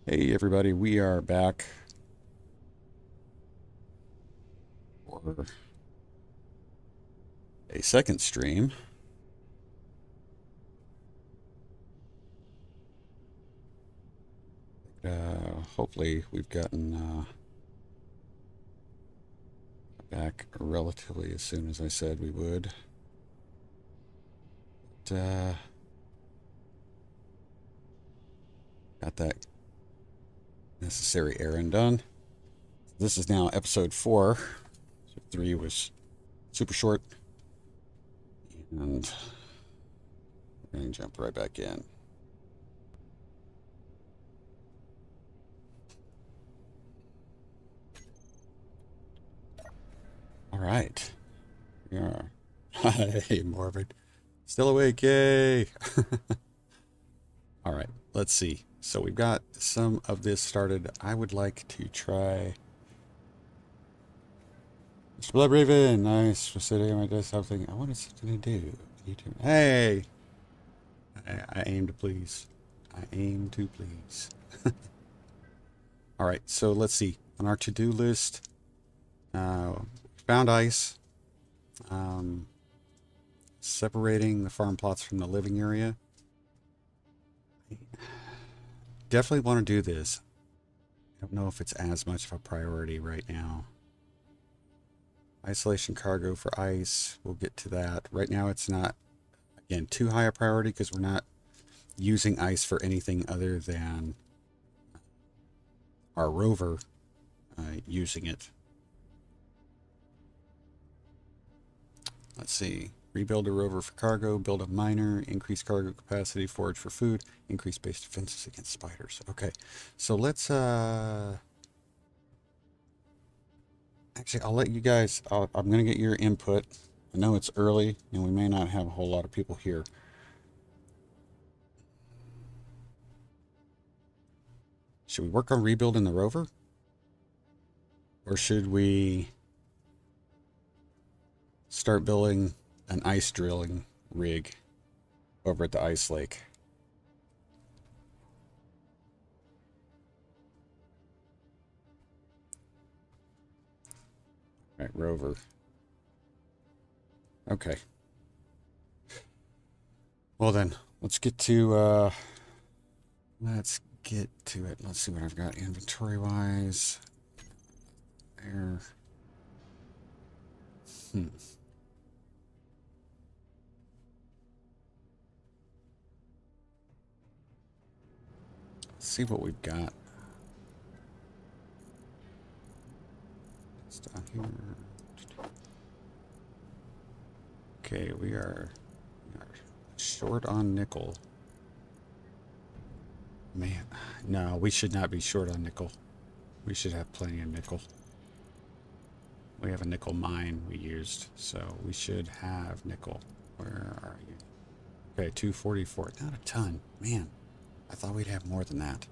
Hey everybody, we are back for a second stream. Hopefully we've gotten back relatively as soon as I said we would. But, got that necessary errand done. This is now episode 4. So 3 was super short. And we're going to jump right back in. All right. Yeah. Hey, Morbid. Still awake, yay! All right, let's see. So we've got some of this started. I would like to try... Mr. Blood Raven, nice for sitting on my desktop thing. I wanted something to do. Hey! I aim to please. I aim to please. All right, so let's see. On our to-do list, found ice. Separating the farm plots from the living area. Definitely want to do this. I don't know if it's as much of a priority right now. Isolation cargo for ice. We'll get to that. Right now it's not, again, too high a priority because we're not using ice for anything other than our rover using it. Let's see. Rebuild a rover for cargo, build a miner, increase cargo capacity, forage for food, increase base defenses against spiders. Okay, so let's, actually, I'll let you guys, I'm going to get your input. I know it's early and we may not have a whole lot of people here. Should we work on rebuilding the rover? Or should we start building an ice drilling rig over at the ice lake? All right, rover. Okay. Well then, let's get to it. Let's see what I've got inventory-wise. There. Let's see what we've got. It's down here. Okay, we are short on nickel. Man, no, we should not be short on nickel. We should have plenty of nickel. We have a nickel mine we used, so we should have nickel. Where are you? Okay, 244. Not a ton. Man, I thought we'd have more than that.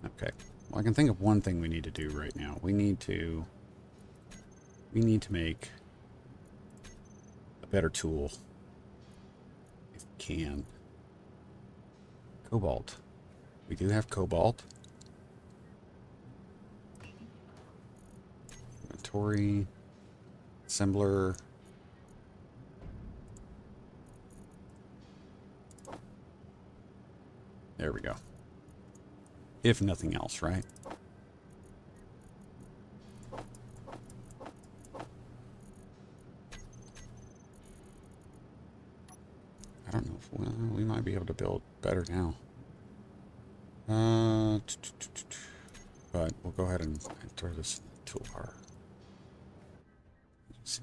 Okay. Well, I can think of one thing we need to do right now. We need to make a better tool. If we can. Cobalt. We do have cobalt. Inventory. Assembler. There we go. If nothing else, right? I don't know if we might be able to build better now. But we'll go ahead and throw this in the toolbar. Let's see.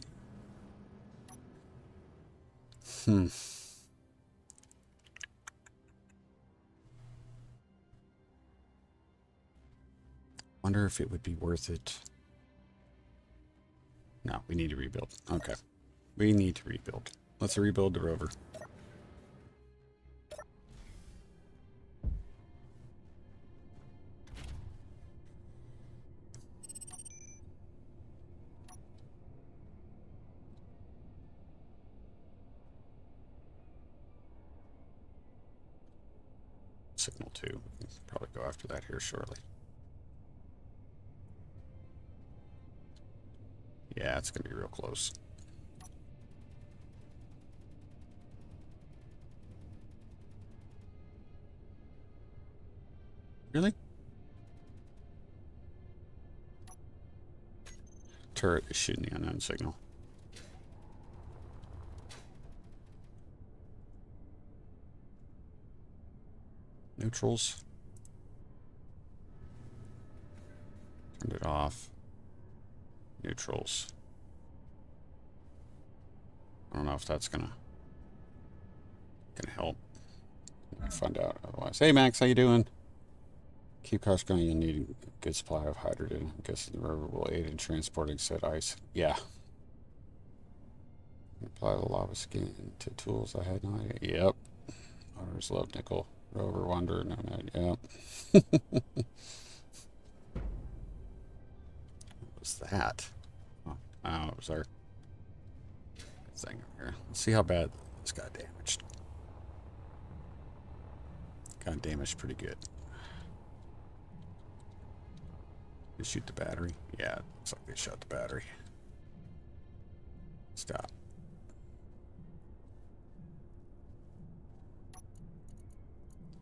Wonder if it would be worth it. No, we need to rebuild. Okay. We need to rebuild. Let's rebuild the rover. signal too. We can probably go after that here shortly. Yeah, it's going to be real close. Really? Turret is shooting the unknown signal. Neutrals. Turned it off. Neutrals. I don't know if that's gonna help. I'll find out otherwise. Hey Max, how you doing? Keep cars going. You need a good supply of hydrogen. I guess the river will aid in transporting said ice. Yeah. Apply the lava skin to tools I had no idea. Yep. Others love nickel. Rover Wonder. No, no. Yep. What was that? Oh, it was our thing over here. Let's see how bad this got damaged. Got damaged pretty good. They shoot the battery? Yeah, it looks like they shot the battery. Stop.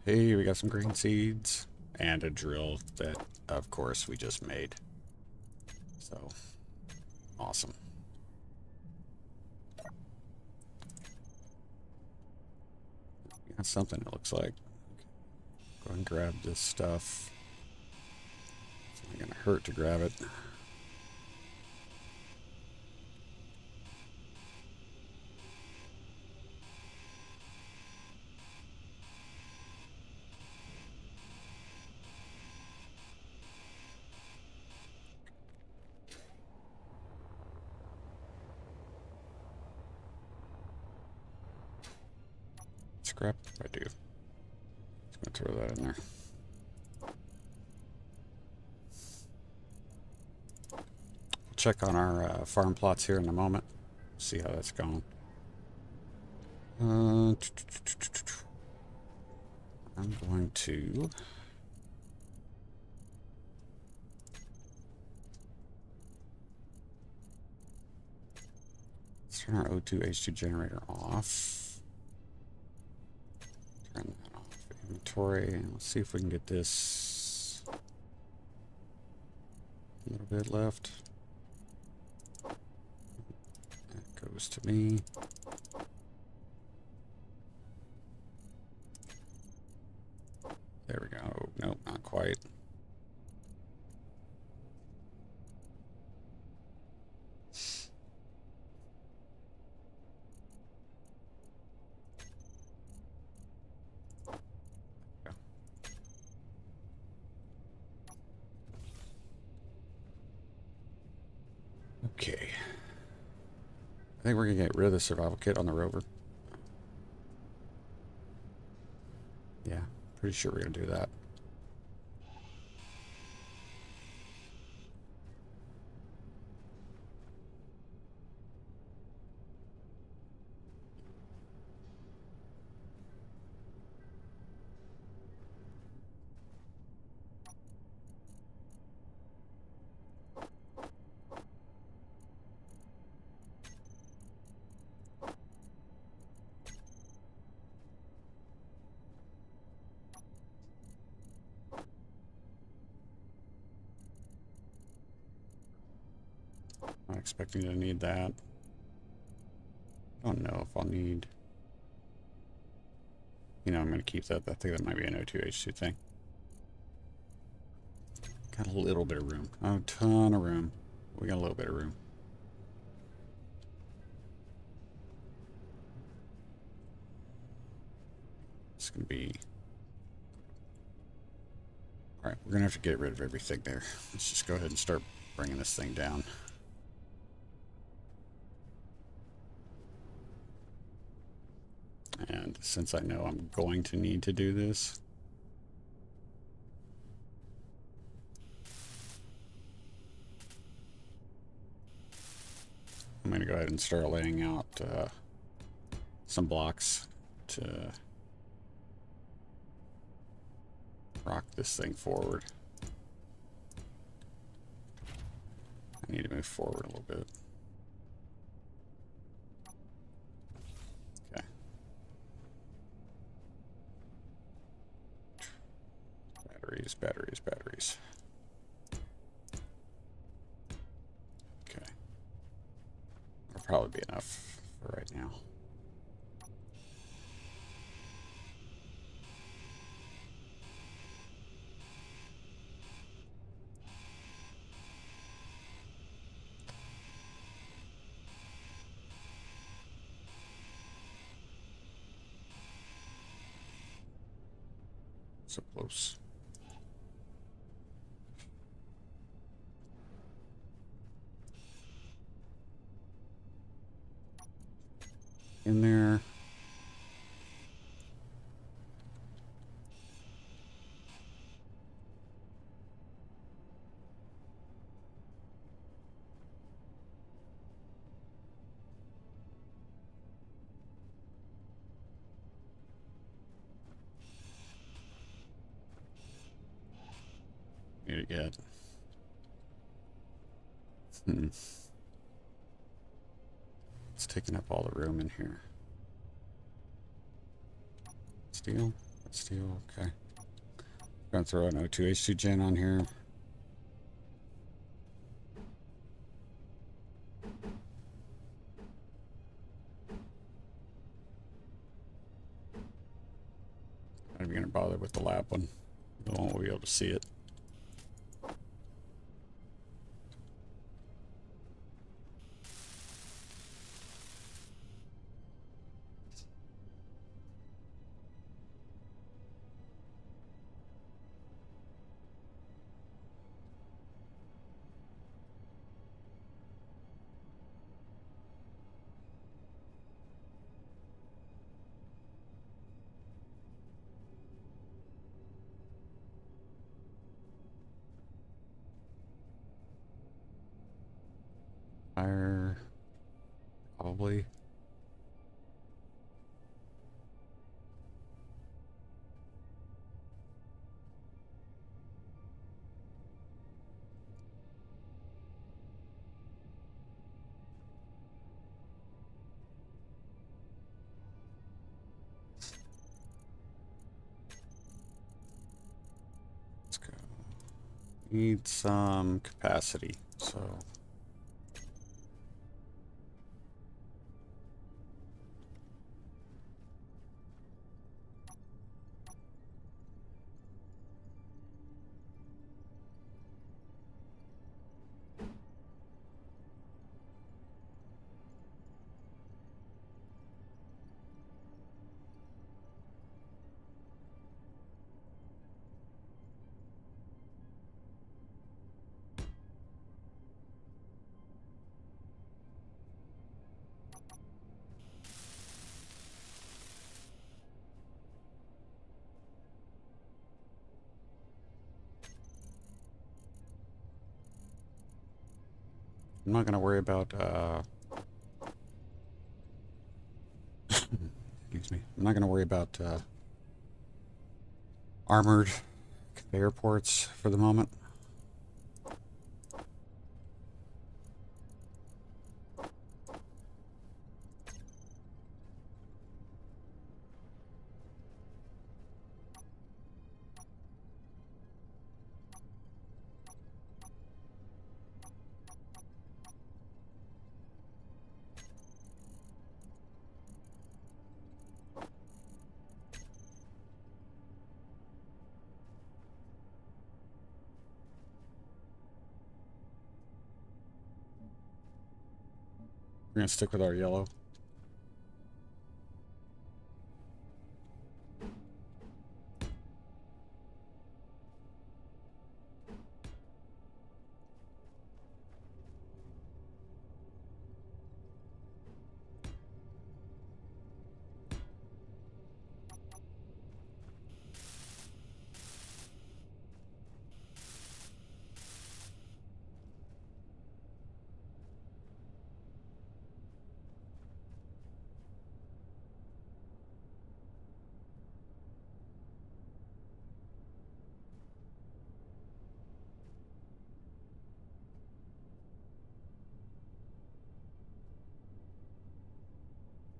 Hey, we got some green seeds and a drill that, of course, we just made. So, awesome. We got something, it looks like. Go ahead and grab this stuff. It's not gonna hurt to grab it. Scrap? I do. Just gonna throw that in there. Check on our farm plots here in a moment. See how that's going. I'm going to turn our O2 H2 generator off. Turn that off. Inventory, and let's see if we can get this. A little bit left. That goes to me. There we go. Nope, not quite. Okay. I think we're gonna get rid of the survival kit on the rover. Yeah, pretty sure we're gonna do that. Not expecting to need that. I don't know if I'll need. You know, I'm going to keep that. I think that might be an O2H2 thing. Got a little bit of room. Oh, a ton of room. We got a little bit of room. It's going to be. Alright, we're going to have to get rid of everything there. Let's just go ahead and start bringing this thing down. And since I know I'm going to need to do this, I'm going to go ahead and start laying out some blocks to rock this thing forward. I need to move forward a little bit. Okay. Batteries, batteries, batteries. Okay. That'll probably be enough for right now. So close. In there. Need to get. It's taking up all the room in here. Steel? That's steel, okay. Gonna throw an O2H2 gen on here. I'm not even gonna bother with the lab one. We won't be able to see it. Fire, probably. Let's go. Need some capacity, so. I'm not going to worry about, excuse me. I'm not going to worry about armored conveyor ports for the moment. We're going to stick with our yellow.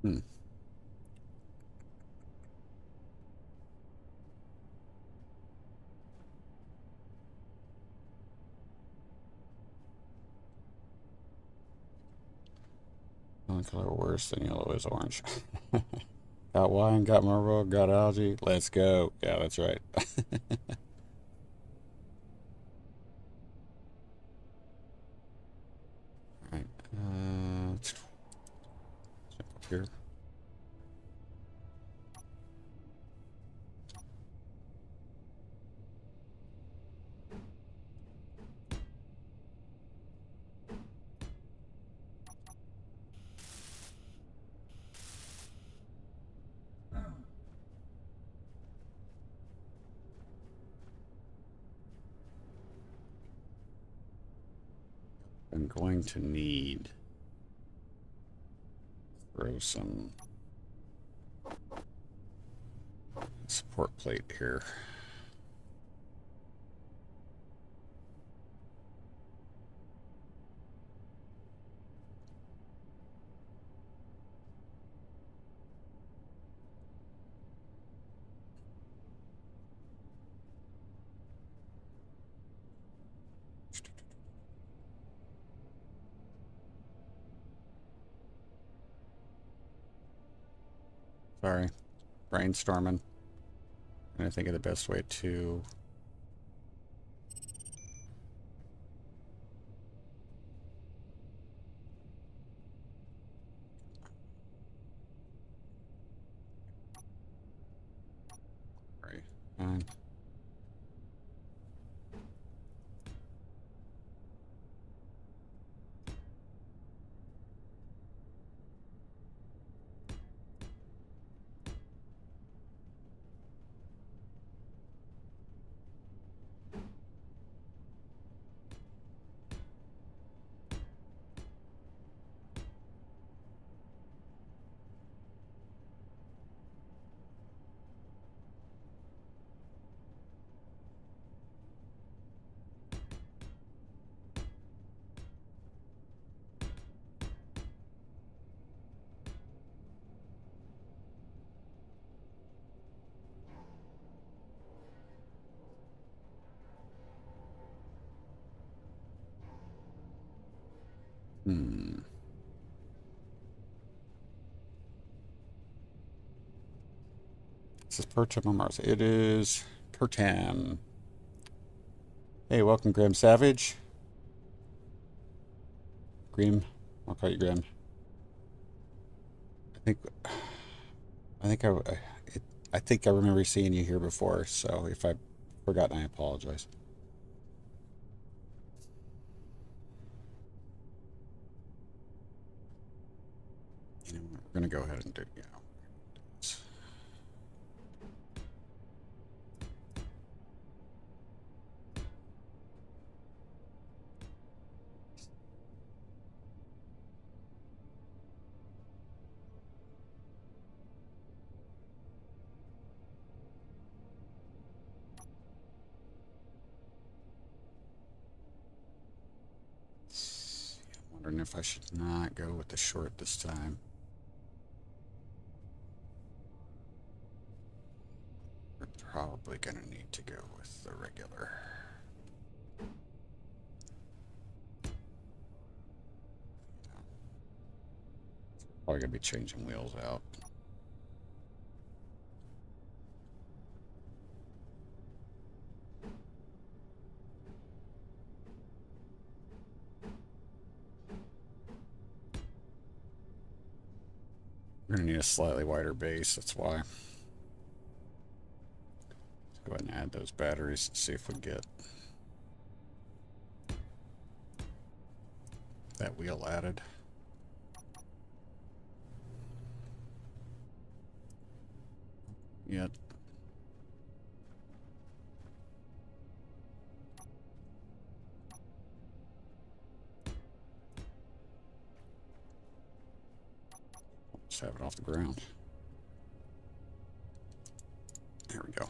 Hmm. The only color worse than yellow is orange. Got wine, got marble, got algae. Let's go. Yeah, that's right. All right. Let's jump up here. I'm going to need throw some support plate here. Sorry, brainstorming. And I think of the best way to sorry. Fine. Hmm. This is Pertem on Mars. It is Pertem. Hey, welcome, Grim Savage. Grim, I'll call you Grim. I think, I think I think I remember seeing you here before. So if I've forgotten, I apologize. You know, we're gonna go ahead and do. You know, I'm wondering if I should not go with the short this time. We're probably gonna need to go with the regular. Probably gonna be changing wheels out. We're gonna need a slightly wider base, that's why. Let's go ahead and add those batteries and see if we can get that wheel added. Yet. Just have it off the ground. There we go.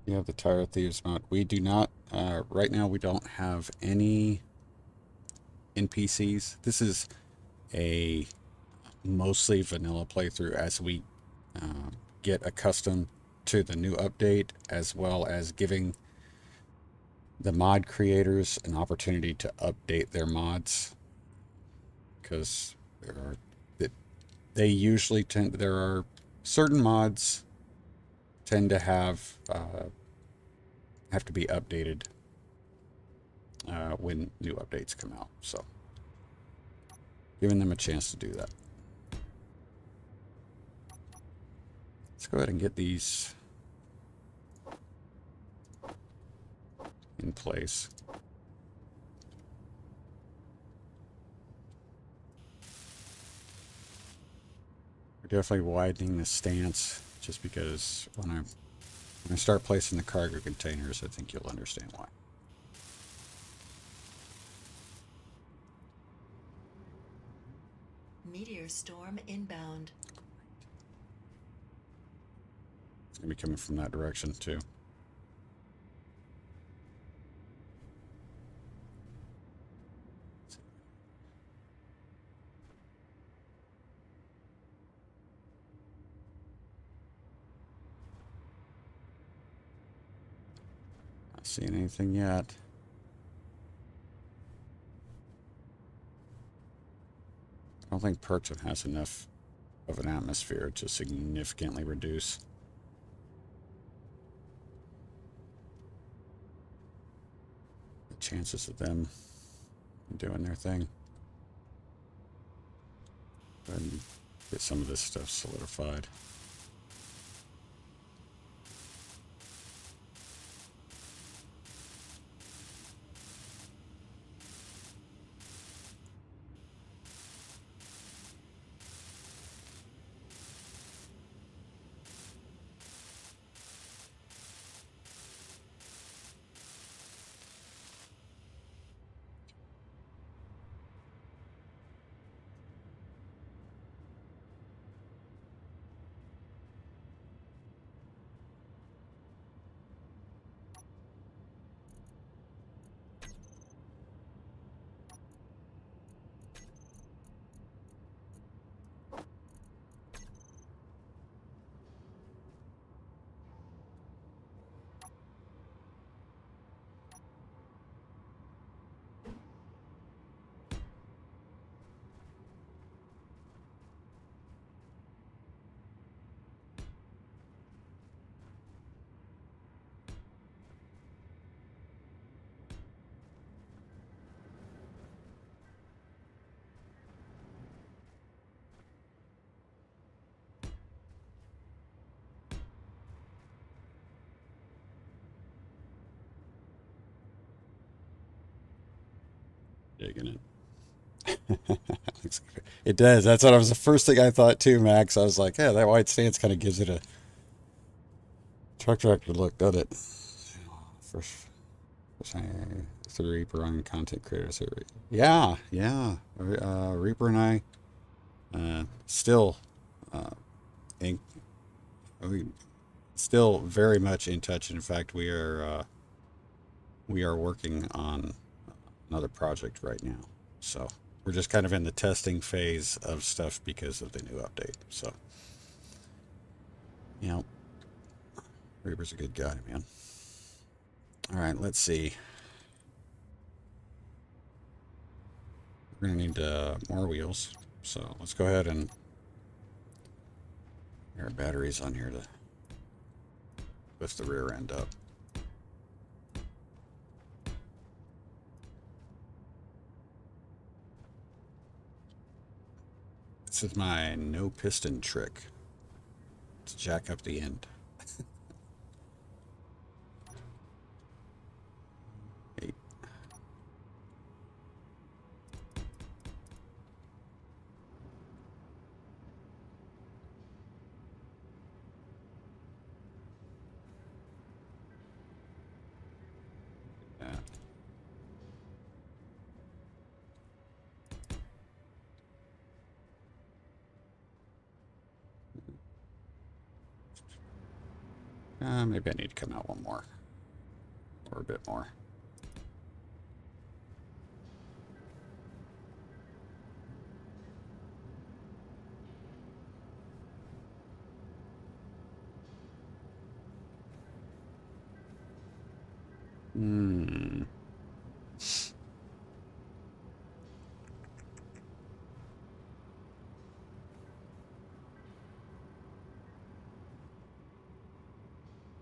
You have the Tire Thieves mod. We do not, right now, we don't have any NPCs. This is a mostly vanilla playthrough as we get accustomed to the new update, as well as giving the mod creators an opportunity to update their mods, because they usually there are certain mods tend to have to be updated when new updates come out. So giving them a chance to do that. Let's go ahead and get these in place. We're definitely widening the stance just because when I start placing the cargo containers, I think you'll understand why. Meteor storm inbound. It's going to be coming from that direction too. Not seeing anything yet. I don't think Percham has enough of an atmosphere to significantly reduce the chances of them doing their thing. Go ahead and get some of this stuff solidified. Digging it. It does. That's what I was the first thing I thought too, Max. I was like, yeah, that white stance kind of gives it a truck tractor look, doesn't it? First, the Reaper on content creators. Yeah, yeah. Reaper and I still in, we still very much in touch. In fact, we are working on another project right now. So we're just kind of in the testing phase of stuff because of the new update. So, you know, Reaper's a good guy, man. All right, let's see. We're gonna need more wheels. So let's go ahead and get our batteries on here to lift the rear end up. This is my no piston trick to jack up the end. 8. That. Maybe I need to come out one more. Or a bit more.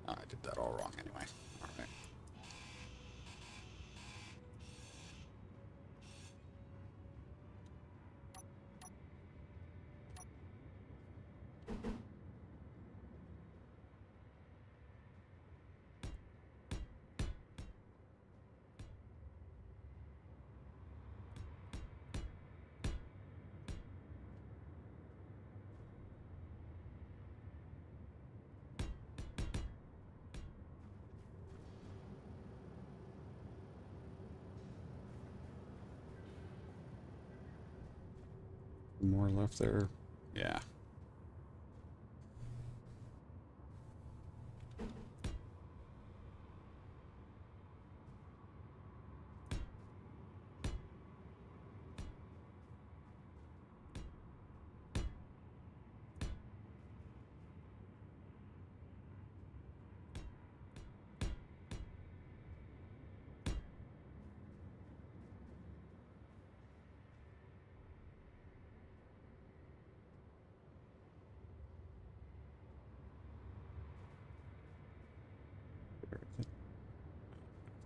I did that all wrong anyway. All right. More left there. Yeah.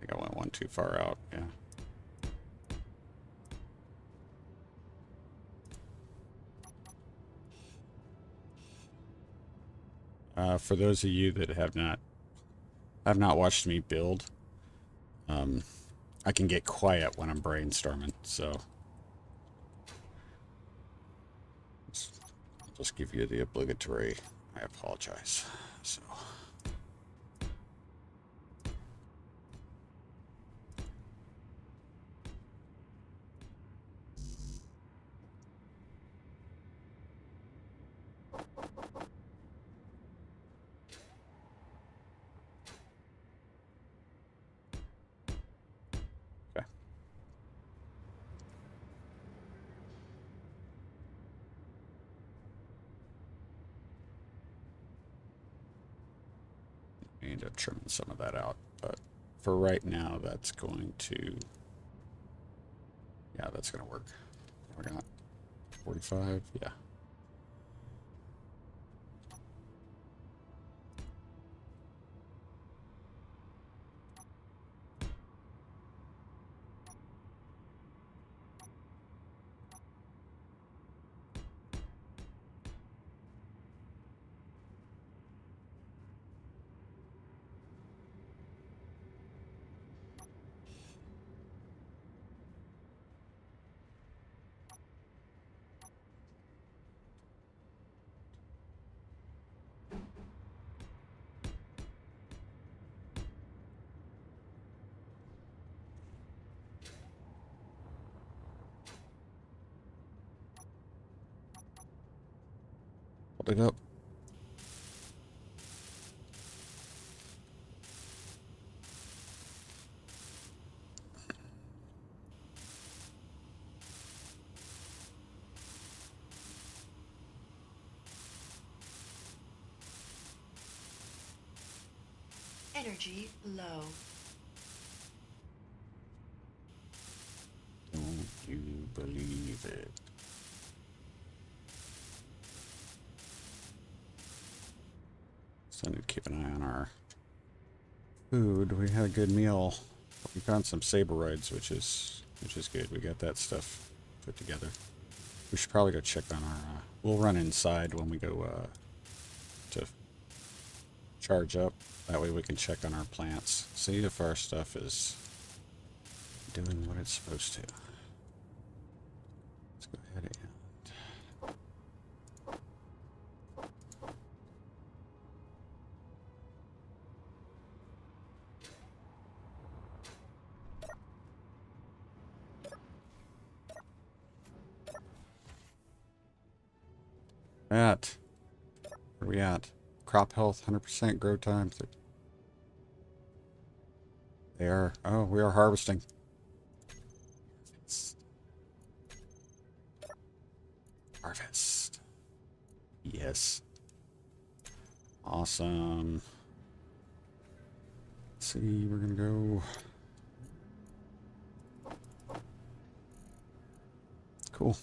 I think I went one too far out. Yeah. For those of you that have not watched me build, I can get quiet when I'm brainstorming, so I'll just give you the obligatory. I apologize. So. Okay. I end up trimming some of that out, but for right now, that's going to, yeah, that's going to work. We got 45, yeah. Hold it up. Energy low. Don't you believe it? So I need to keep an eye on our food. We had a good meal. We found some saberoids, which is good. We got that stuff put together. We should probably go check on our. We'll run inside when we go to charge up. That way we can check on our plants. See if our stuff is doing what it's supposed to. Let's go ahead and. Where we at? crop health, 100% grow time. They are. Oh, we are harvesting. Harvest. Yes. Awesome. Let's see, we're gonna go. Cool.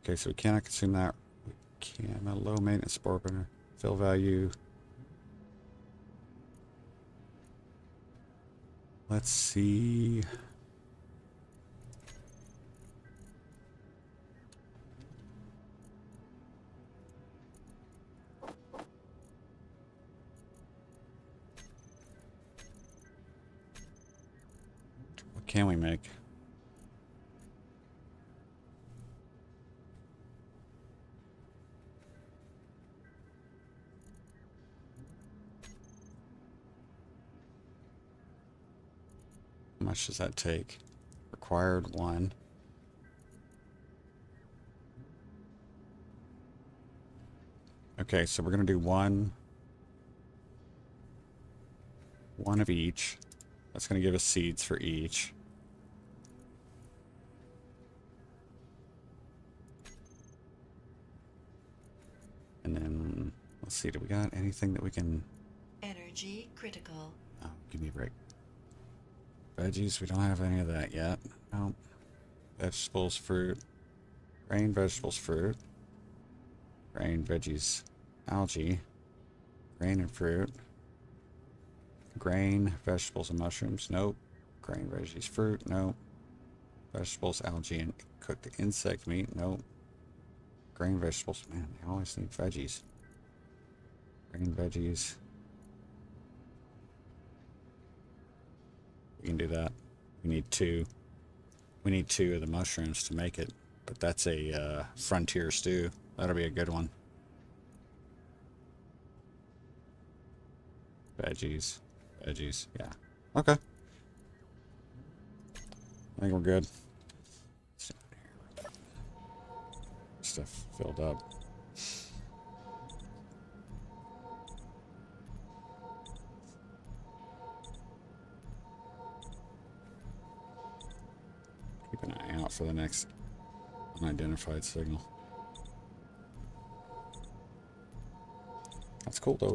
Okay, so we cannot consume that. We can. A low maintenance spore burner. Fill value. Let's see. What can we make? How much does that take? Required 1. Okay, so we're gonna do one of each. That's gonna give us seeds for each. And then let's see, do we got anything that we can? Energy critical. Oh, give me a break. Veggies, we don't have any of that yet. No. Vegetables, fruit. Grain, vegetables, fruit. Grain, veggies, algae. Grain and fruit. Grain, vegetables and mushrooms. Nope. Grain, veggies, fruit. Nope. Vegetables, algae, and cooked insect meat. Nope. Grain, vegetables. Man, they always need veggies. Grain, veggies. We can do that. We need 2. We need 2 of the mushrooms to make it. But that's a frontier stew. That'll be a good one. Veggies. Veggies. Yeah. Okay. I think we're good. Stuff filled up. Keep an eye out for the next unidentified signal. That's cool though.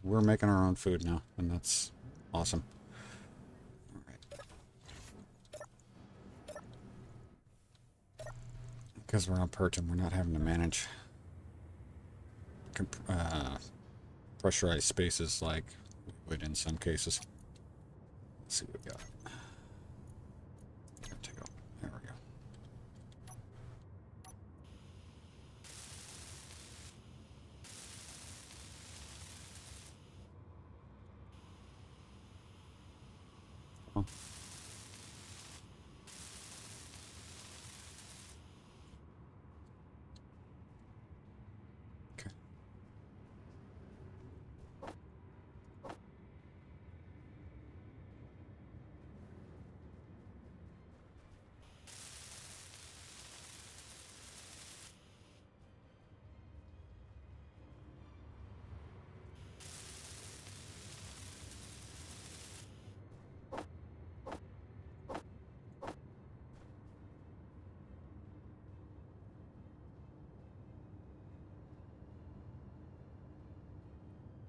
We're making our own food now, and that's awesome. All right. Because we're on Pertin, we're not having to manage pressurized spaces like we would in some cases. Let's see what we got. There we go. Oh. Okay.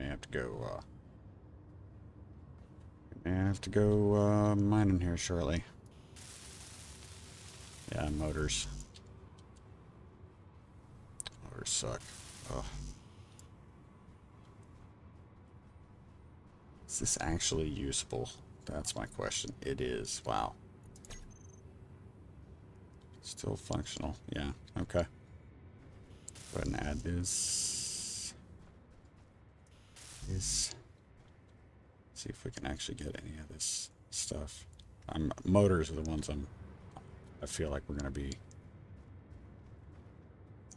I have to go mining here shortly. Yeah, motors. Motors suck. Ugh. Is this actually usable? That's my question. It is. Wow. Still functional. Yeah. Okay. Go ahead and add this. See if we can actually get any of this stuff. Motors are the ones I feel like we're gonna be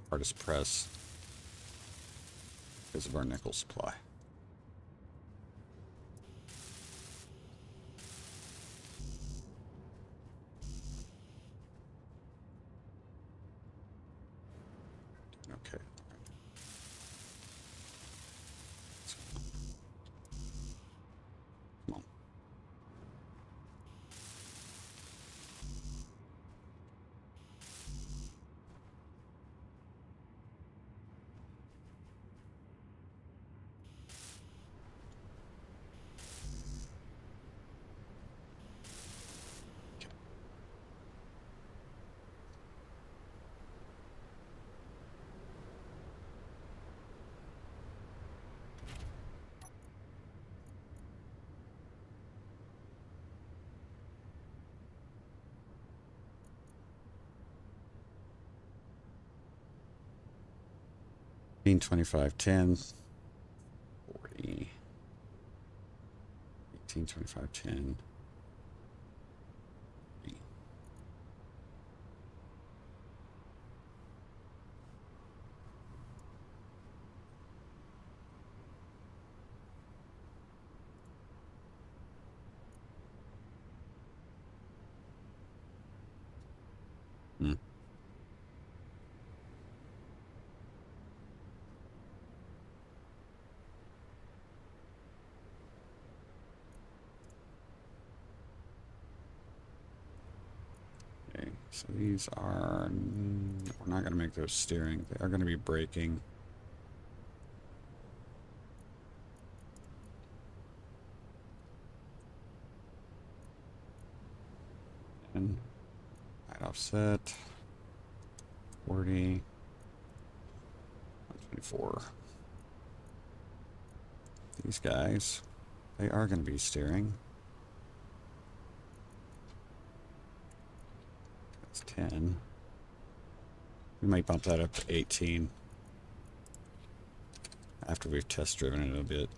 hardest pressed because of our nickel supply. Okay. 15, 25, 10, 40, 18, 25, 10. Hmm. Okay, so these are, we're not going to make those steering. They are going to be braking. And right offset, 40, 124. These guys, they are going to be steering. That's 10. We might bump that up to 18 after we've test driven it a bit.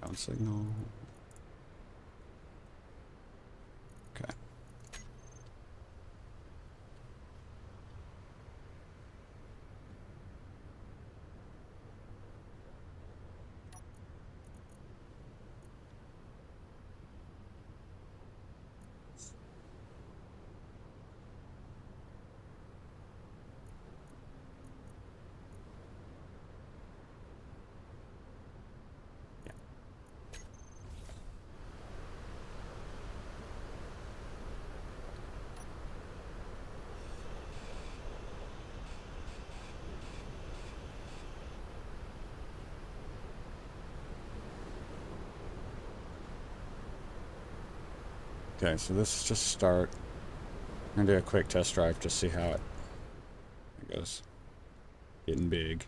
Down signal. Okay. Okay, so this is just start. I'm gonna do a quick test drive to see how it goes. Getting big.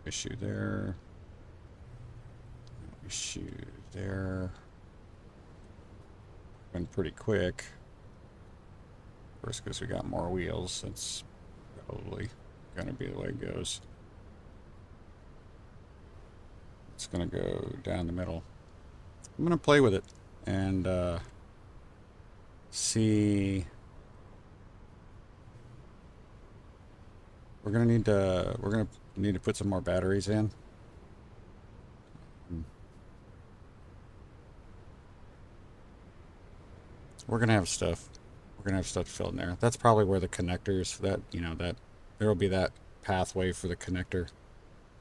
Issue there. Issue there. Been pretty quick. Of course, because we got more wheels, that's probably gonna be the way it goes. It's gonna go down the middle. I'm gonna play with it and see. We're gonna need to put some more batteries in. We're gonna have stuff. We're gonna have stuff filled in there. That's probably where the connectors, that, that there will be that pathway for the connector.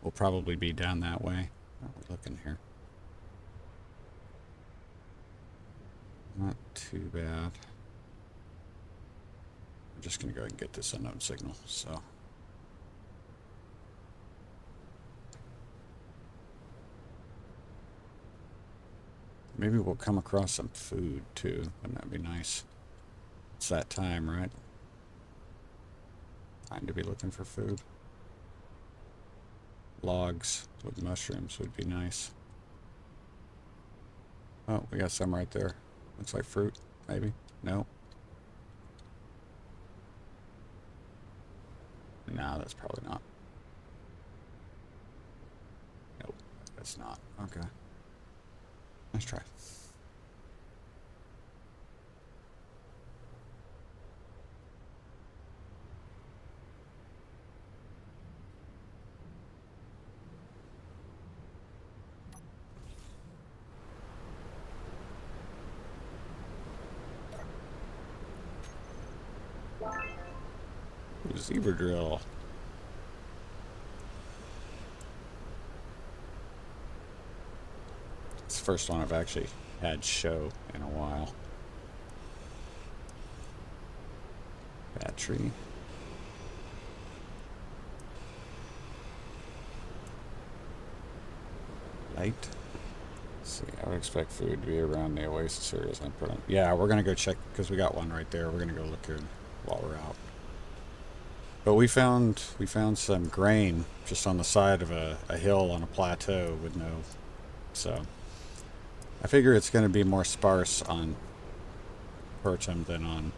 Will probably be down that way. What are we looking here? Not too bad. I'm just gonna go ahead and get this unknown signal. So. Maybe we'll come across some food too. Wouldn't that be nice? It's that time, right? Time to be looking for food. Logs with mushrooms would be nice. Oh, we got some right there. Looks like fruit, maybe? No. No, that's probably not. Nope, that's not. Okay. Let's try. Zebra drill. It's the first one I've actually had show in a while. Battery. Light. Let's see, I would expect food to be around the Oasis areas. Yeah, we're gonna go check because we got one right there. We're gonna go look here while we're out. But we found some grain just on the side of a hill on a plateau with So I figure it's going to be more sparse on Percham than on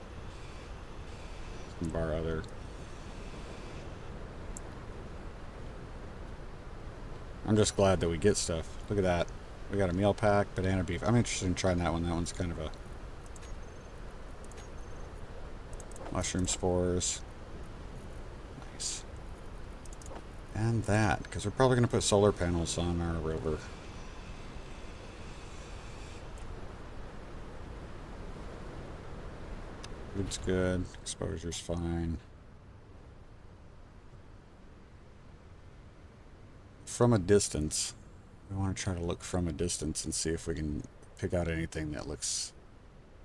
some of our other. I'm just glad that we get stuff. Look at that. We got a meal pack, banana beef. I'm interested in trying that one. That one's kind of a mushroom spores. Nice. And that, because we're probably going to put solar panels on our rover. Food's good. Exposure's fine. From a distance, we want to try to look from a distance and see if we can pick out anything that looks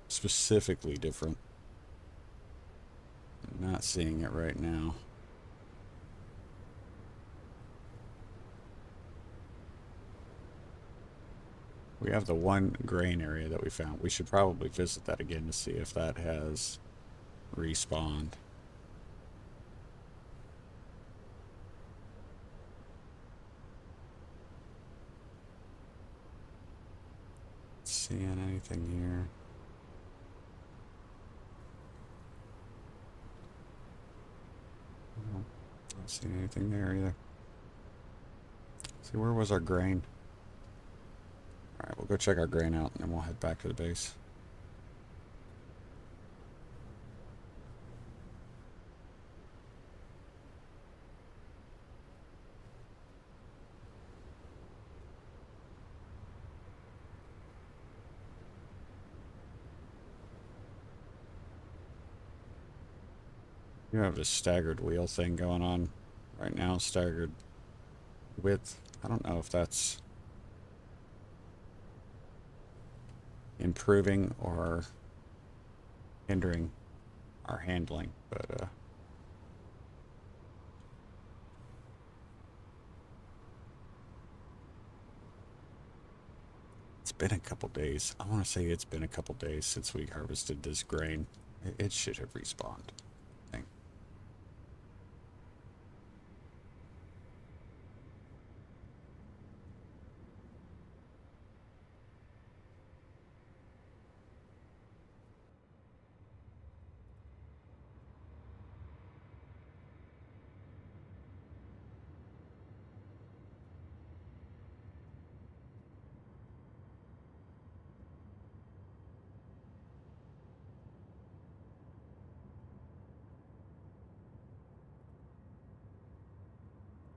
specifically different. I'm not seeing it right now. We have the one grain area that we found. We should probably visit that again to see if that has respawned. Seeing anything here? No, not seeing anything there either. See, where was our grain? Alright, we'll go check our grain out and then we'll head back to the base. You have this staggered wheel thing going on right now, staggered width. I don't know if that's improving or hindering our handling, but it's been a couple days. I want to say it's been a couple days since we harvested this grain. It should have respawned, I think.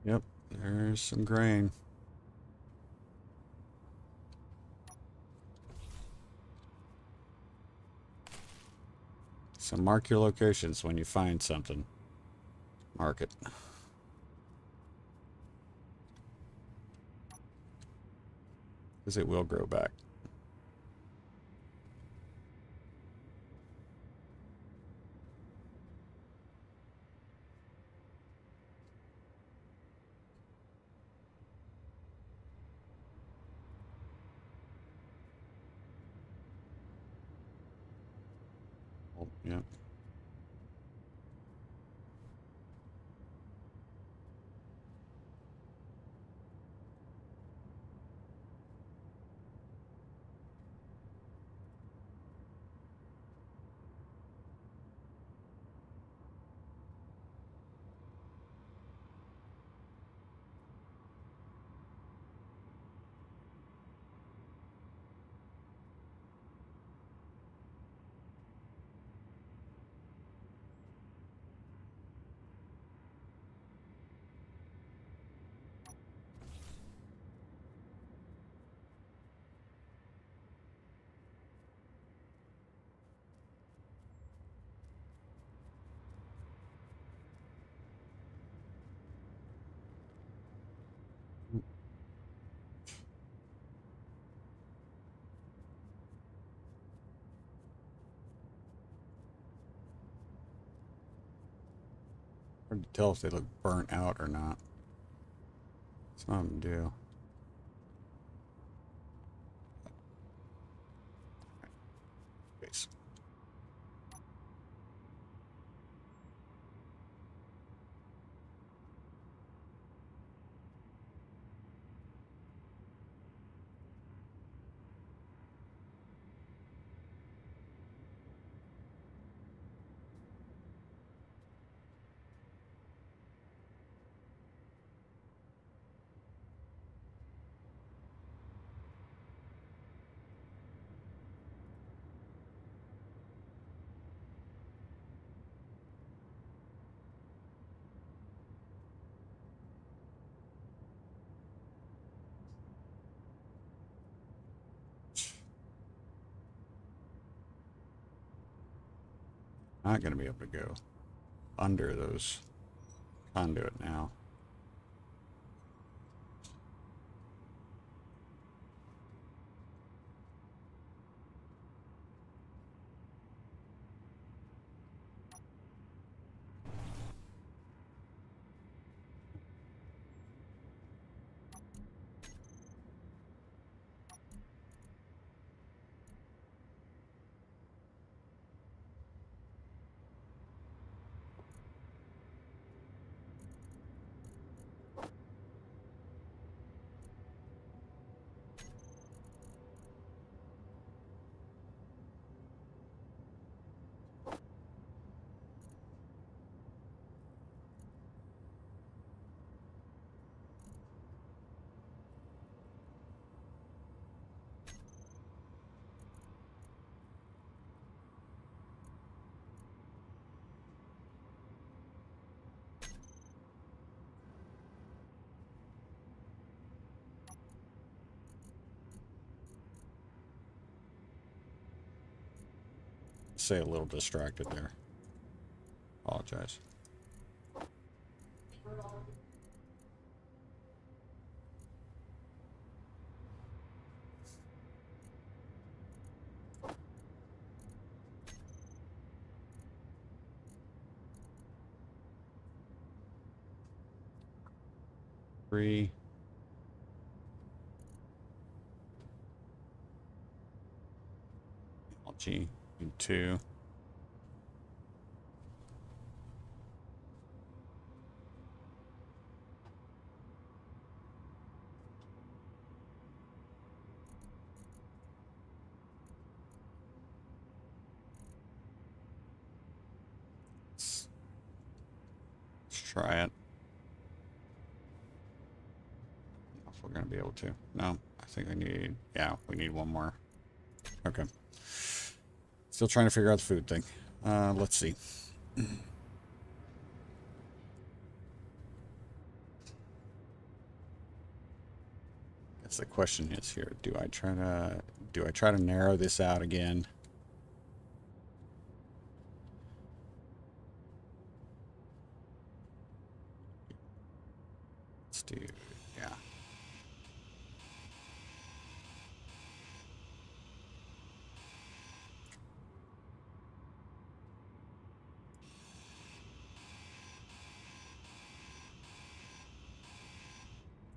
Yep, there's some grain. So mark your locations when you find something. Mark it. Because it will grow back. Oh, yep. Hard to tell if they look burnt out or not. Some of them do. Base. not going to be able to go under those conduit now. Say a little distracted there. Apologize. Three. LG and 2. Let's try it. If we're gonna be able to. No, I think we need, yeah, we need one more. Okay. Still trying to figure out the food thing. Let's see. Guess the question is here, do I try to narrow this out again? Let's do, yeah.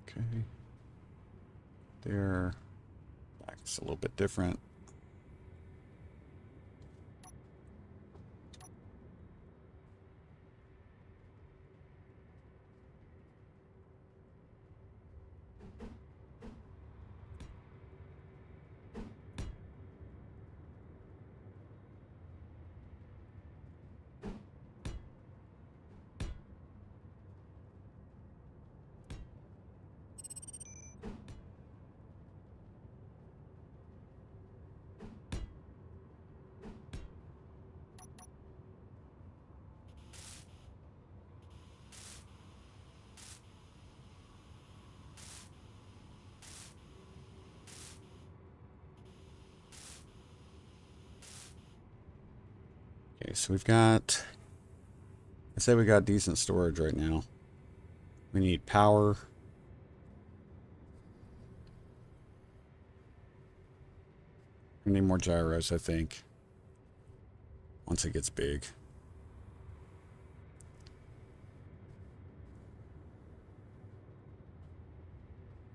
Okay. There. Back's a little bit different. Okay, so we've got, I say we got decent storage right now. We need power. We need more gyros, I think, once it gets big.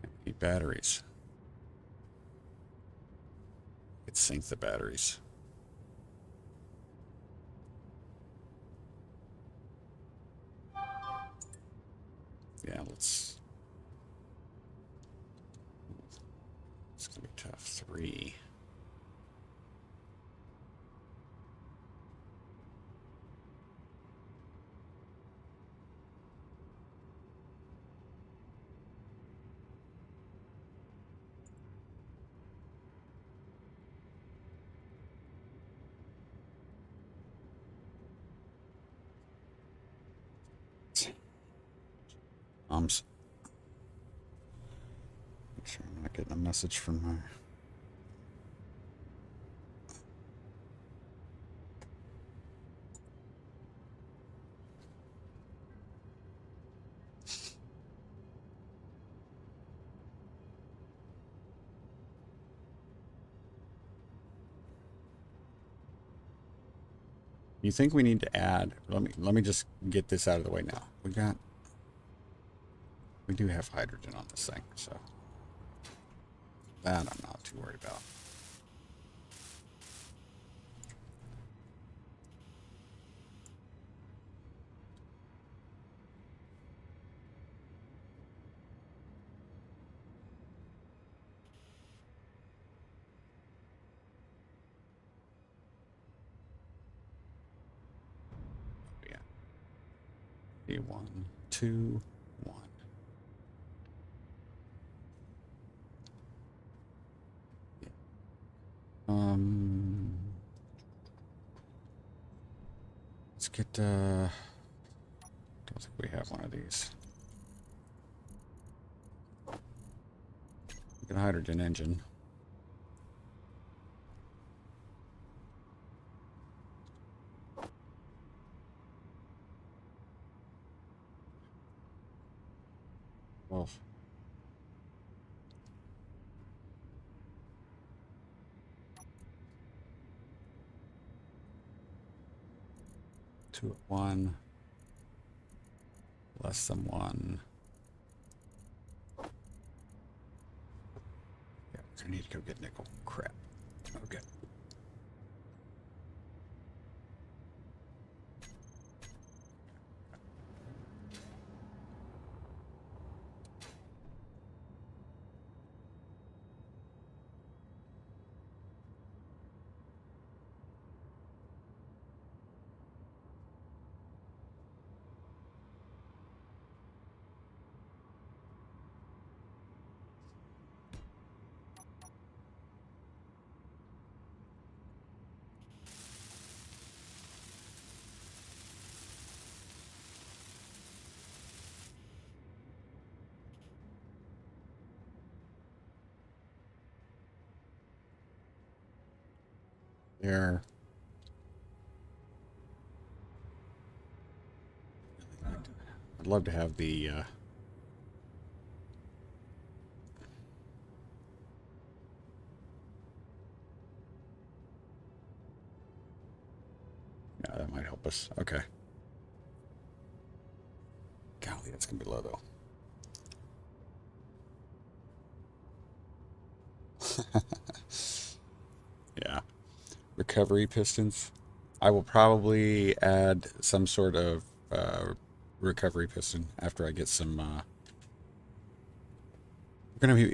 We need batteries. Let's sync the batteries. Yeah, it's gonna be tough. 3. Make sure I'm not getting a message from my. You think we need to add? Let me just get this out of the way now. We do have hydrogen on this thing, so that I'm not too worried about. Yeah. 1, 2, 1. Yeah. Let's get. Don't think we have one of these. Get a hydrogen engine. Well. 2 at 1. Less than 1. Yeah, we're gonna need to go get nickel. Crap. Okay. There. I'd love to have the yeah, that might help us. Okay. Golly, that's gonna be low though. Yeah. Recovery pistons. I will probably add some sort of recovery piston after I get some. We're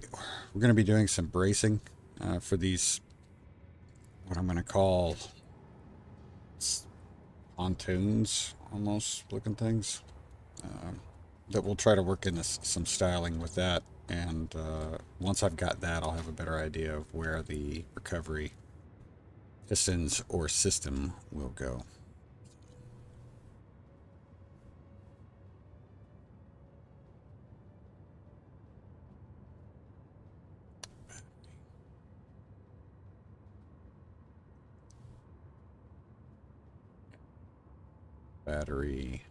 gonna be doing some bracing for these. What I'm gonna call pontoons, almost looking things. That we'll try to work in some styling with that, and once I've got that, I'll have a better idea of where the recovery pistons or system will go. Battery.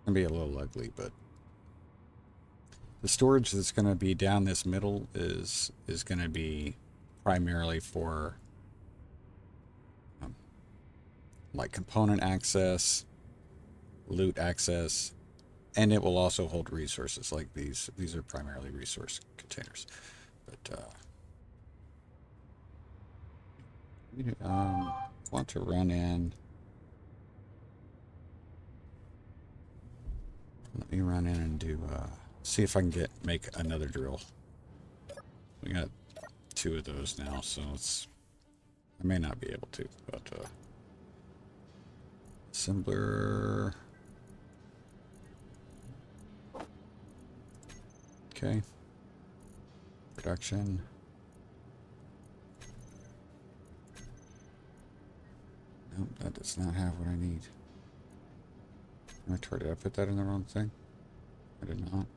Gonna be a little ugly, but the storage that's going to be down this middle is going to be primarily for like component access, loot access, and it will also hold resources like these. These are primarily resource containers. But want to run in. Let me run in and do see if I can make another drill. We got 2 of those now, so I may not be able to, but assembler. Okay. Production. Nope, that does not have what I need. Did I put that in the wrong thing? I did not.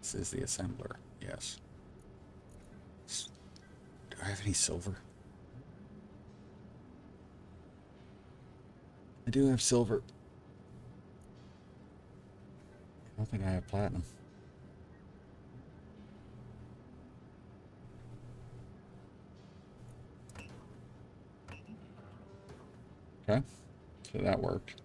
This is the assembler, yes. Do I have any silver? I do have silver. don't think I have platinum. Okay, so that worked.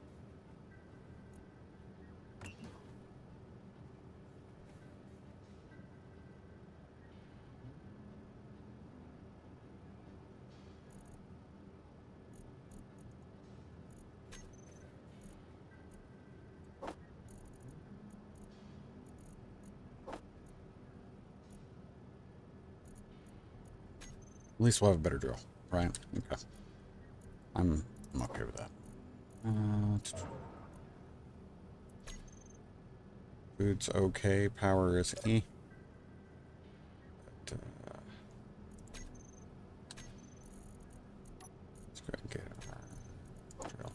At least we'll have a better drill, right? Okay. I'm okay with that. Food's okay. Power is E. But, let's go ahead and get our drill.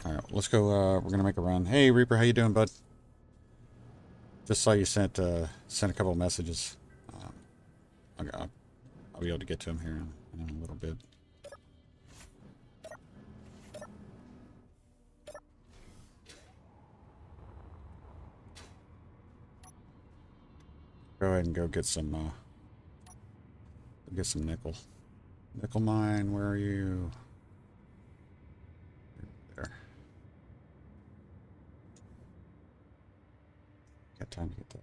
Alright, let's go. We're going to make a run. Hey, Reaper, how you doing, bud? Just saw you sent a couple of messages. I'll be able to get to him here in a little bit. Go ahead and go get some nickel. Nickel mine, where are you? There. Got time to get that.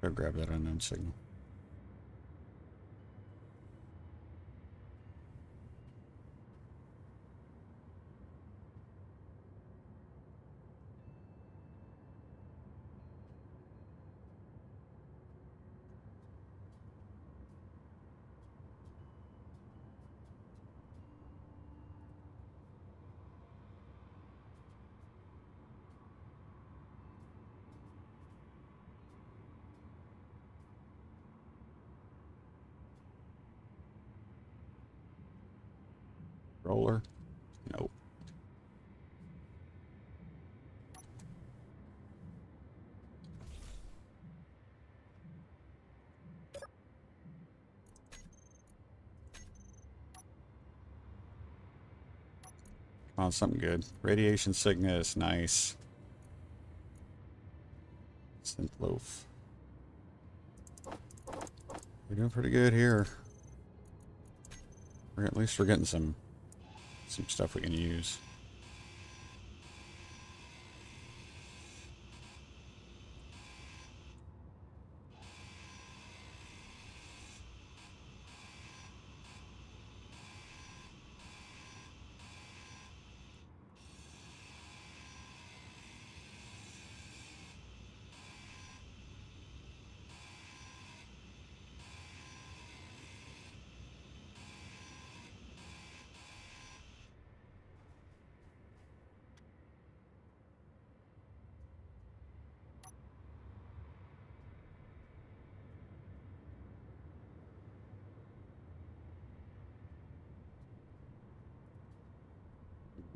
Go grab that unknown signal. Roller? Nope. Come on, something good. Radiation sickness, nice. Synth loaf. We're doing pretty good here. At least we're getting some stuff we can use.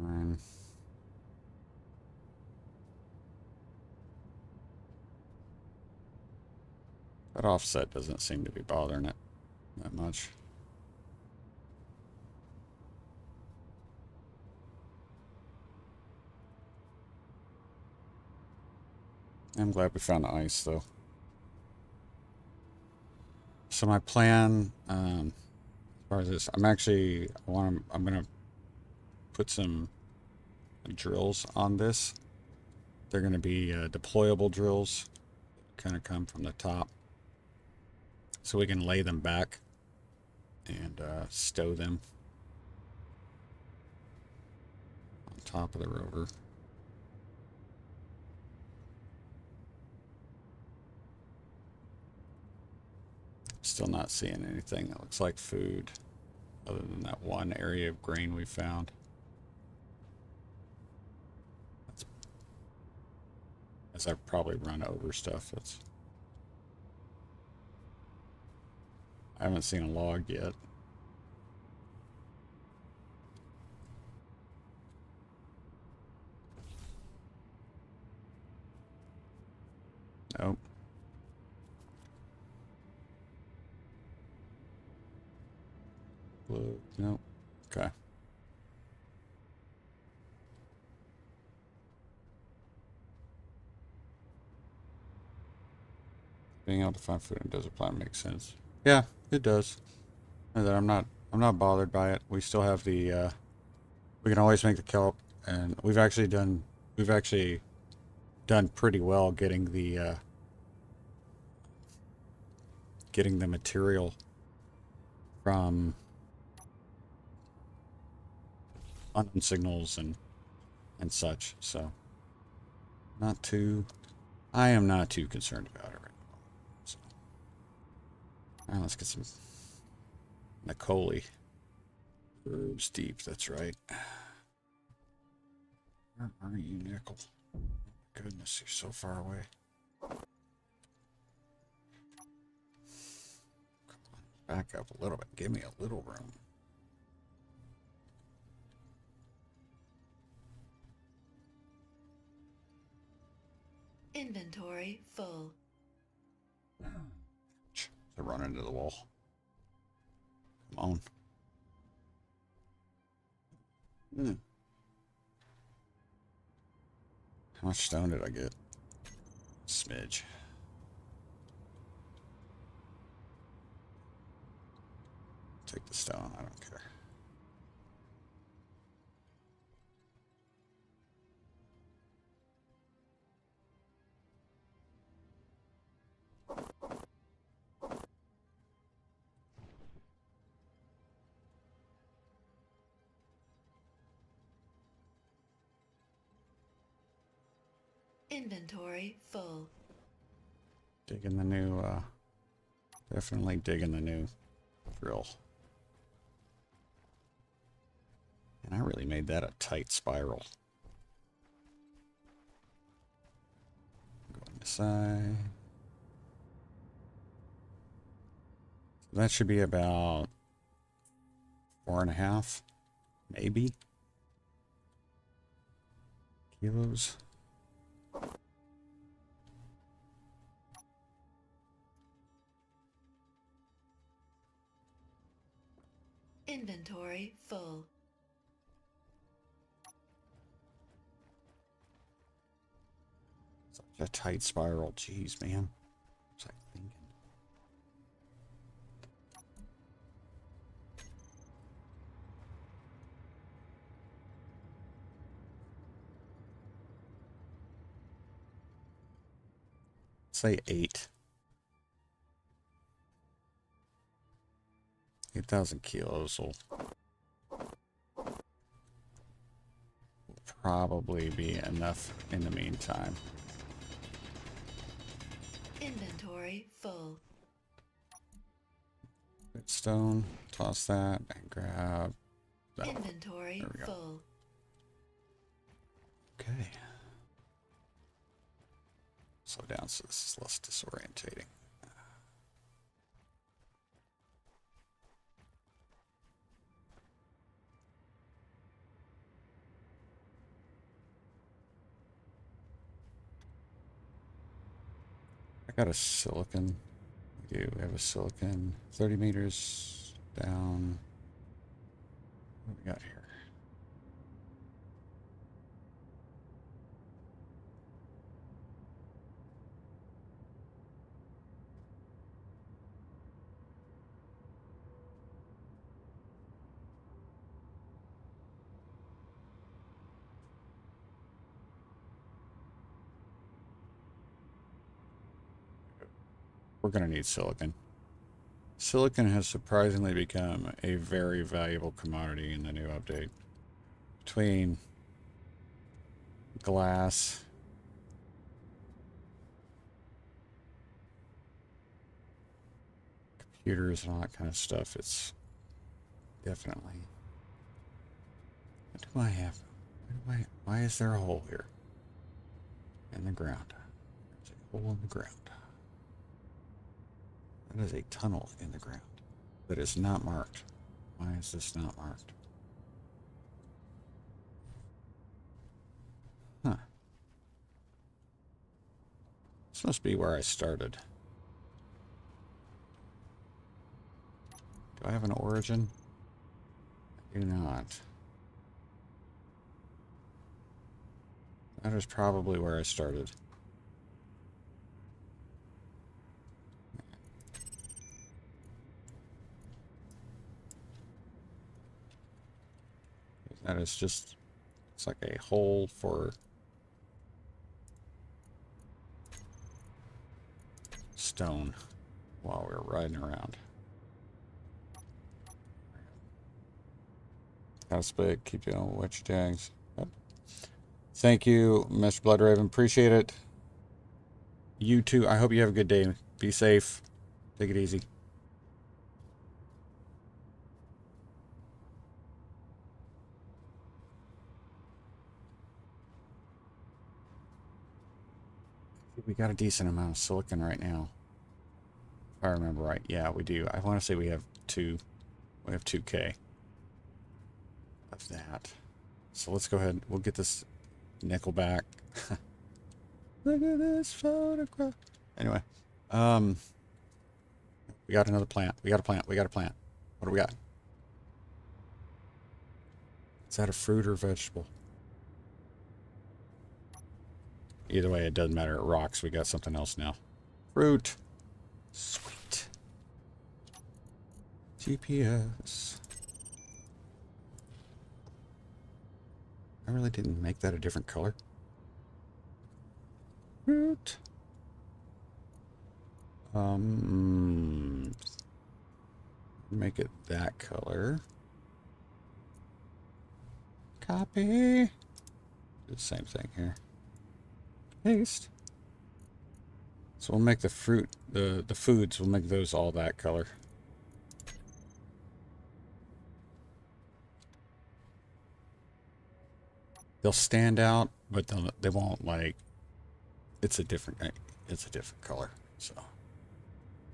Fine. That offset doesn't seem to be bothering it that much. I'm glad we found the ice, though. So my plan, as far as this, I'm gonna put some drills on this. They're gonna be deployable drills, kind of come from the top, so we can lay them back and stow them on top of the rover. Still not seeing anything that looks like food other than that one area of grain we found. As I've probably run over stuff. I haven't seen a log yet. Nope. Nope. Okay. Being able to find food in a desert planet makes sense. Yeah, it does. And that I'm not bothered by it. We still have the we can always make the kelp, and we've actually done pretty well getting the material from unknown signals and such. So I am not too concerned about it right now. So now let's get some Nicoli. Herbs deep, that's right. Where are you, Nickel? Goodness, you're so far away. Come on, back up a little bit. Give me a little room. Inventory full. To run into the wall. Come on. How much stone did I get? Smidge. Take the stone, I don't care. Inventory full. Digging the new, definitely digging the new drill. And I really made that a tight spiral. Go on this side. So that should be about 4.5, maybe, kilos. Inventory full. Such a tight spiral. Jeez, man. What's I thinking? Say 8. 8,000 kilos will probably be enough in the meantime. Inventory full. Stone, toss that, and grab that. Inventory There we go. full. Okay. Slow down so this is less disorientating. I got a silicon. We do. We have a silicon. 30 meters down. What do we got here? We're going to need silicon. Silicon has surprisingly become a very valuable commodity in the new update. Between glass, computers, and all that kind of stuff, it's definitely... What do I have? Why is there a hole here? In the ground. There's a hole in the ground. That is a tunnel in the ground that is not marked. Why is this not marked? Huh. This must be where I started. Do I have an origin? I do not. That is probably where I started. That is just, it's like a hole for stone while we're riding around. Gotta split, keep doing what you tags. Yep. Thank you, Mr. Bloodraven. Appreciate it. You too. I hope you have a good day. Be safe. Take it easy. We got a decent amount of silicon right now. If I remember right. Yeah, we do. I want to say we have 2K of that. So let's go ahead. We'll get this nickel back. Look at this photograph. Anyway, we got another plant. We got a plant. We got a plant. What do we got? Is that a fruit or vegetable? Either way, it doesn't matter. It rocks. We got something else now. Fruit. Sweet. GPS. I really didn't make that a different color. Fruit. Make it that color. Copy. Do the same thing here. Paste. So we'll make the fruit, the foods, we'll make those all that color. They'll stand out, but they won't, like, it's a different color. So,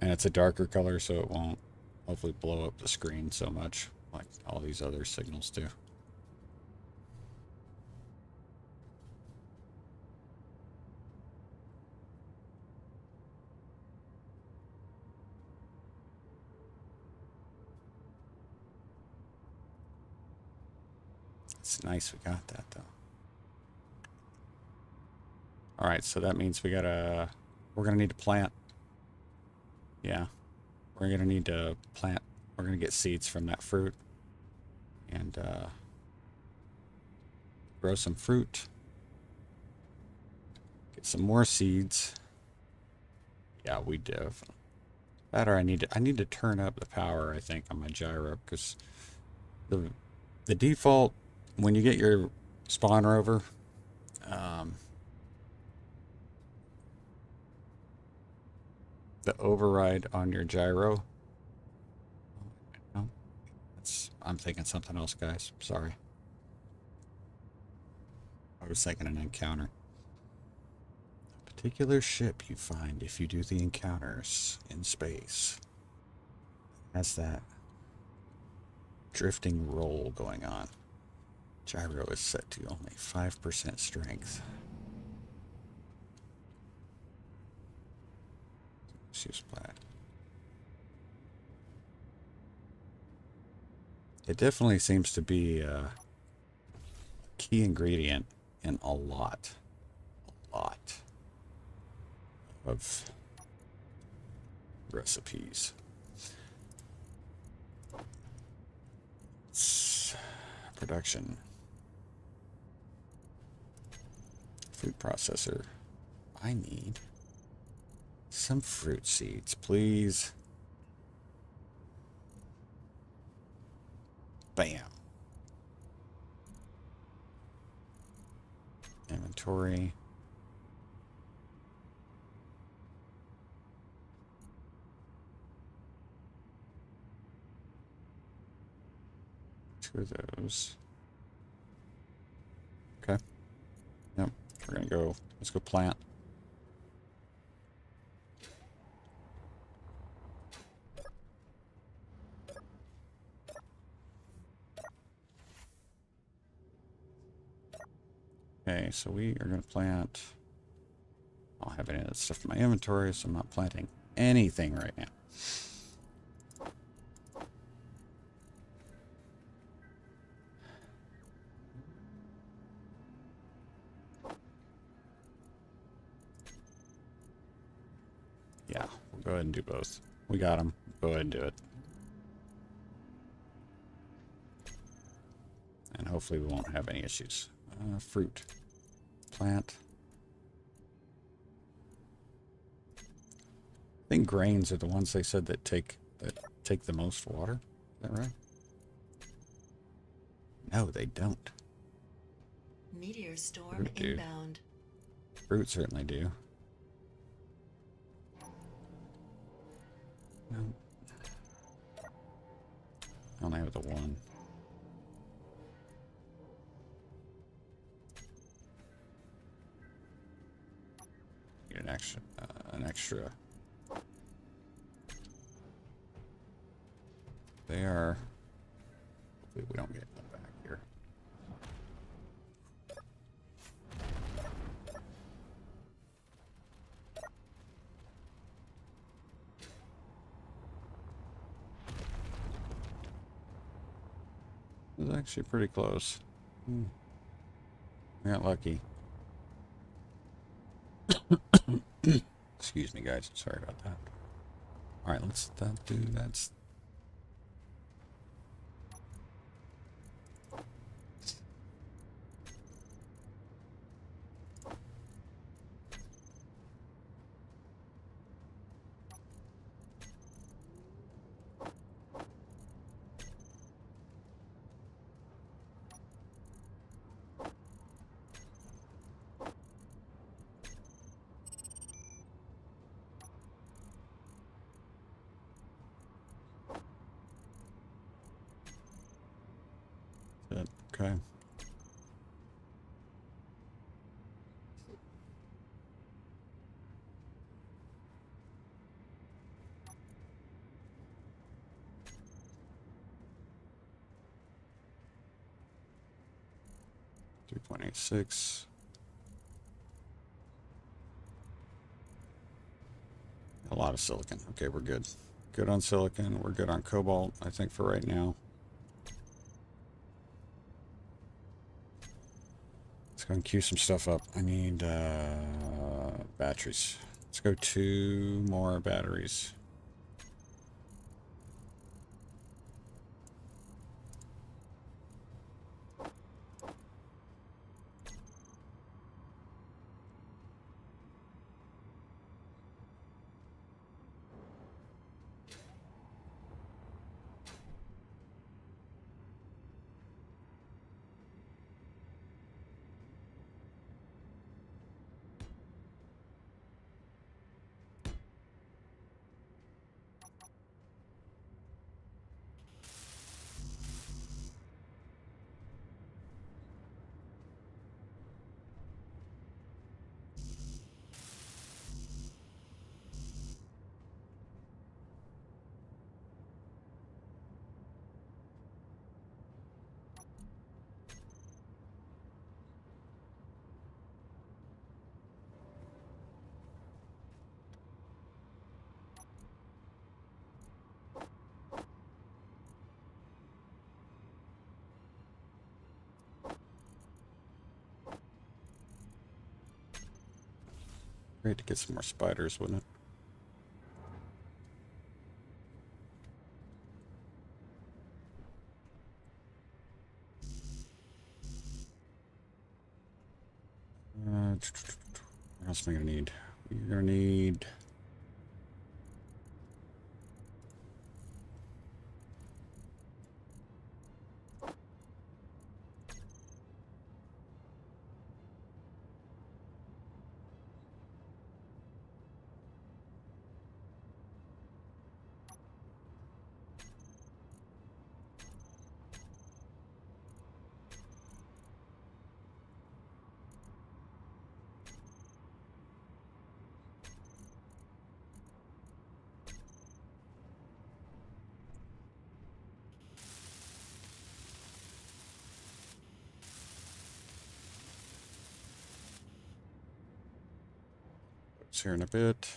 and it's a darker color, so it won't hopefully blow up the screen so much like all these other signals do. It's nice we got that though. All right, so that means we're gonna need to plant. Yeah, we're gonna need to plant. We're gonna get seeds from that fruit and grow some fruit. Get some more seeds. Yeah, we do. That or I need to turn up the power, I think, on my gyro, because the default when you get your spawn rover, the override on your gyro. No, I'm thinking something else, guys. Sorry. I was thinking an encounter. A particular ship you find if you do the encounters in space has that drifting roll going on. Gyro is set to only 5% strength. Use plat. It definitely seems to be a key ingredient in a lot of recipes. Production. Food processor. I need some fruit seeds, please. Bam. Inventory. Two of those. Okay. Yep. We're gonna go. Let's go plant. Okay, so we are going to plant. I don't have any of that stuff in my inventory, so I'm not planting anything right now. Yeah, we'll go ahead and do both. We got them. Go ahead and do it. And hopefully we won't have any issues. Fruit. Plant. I think grains are the ones they said that take the most water. Is that right? No, they don't. Meteor storm Fruit do. inbound. Fruit certainly do. No. I only have the one. Get an extra. They are. Hopefully we don't get them back here. It was actually pretty close. We got lucky. Excuse me, guys. Sorry about that. All right, let's do that. Okay. .86. A lot of silicon. Okay, we're good. Good on silicon. We're good on cobalt, I think, for right now. Let's go and queue some stuff up. I need batteries. Let's go 2 more batteries. Great to get some more spiders, wouldn't it? What else am I gonna need? You're gonna need. Here in a bit.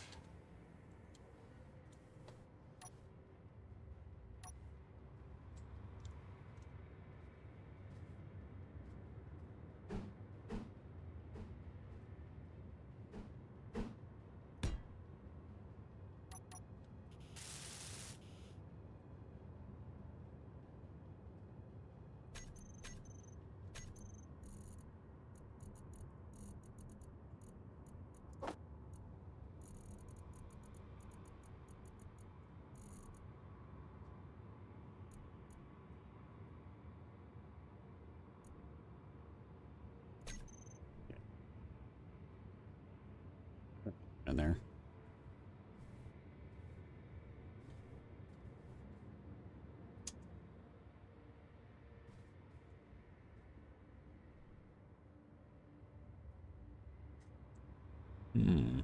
there. Hmm.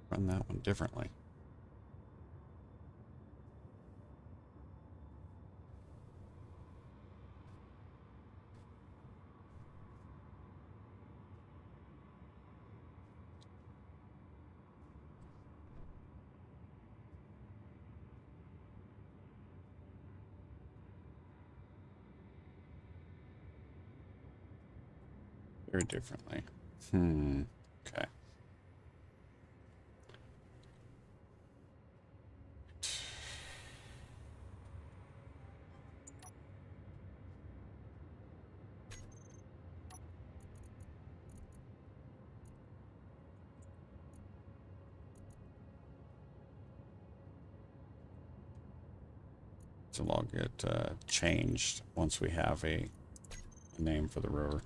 Run that one differently. Very differently. Okay. So I'll get changed once we have a name for the rover.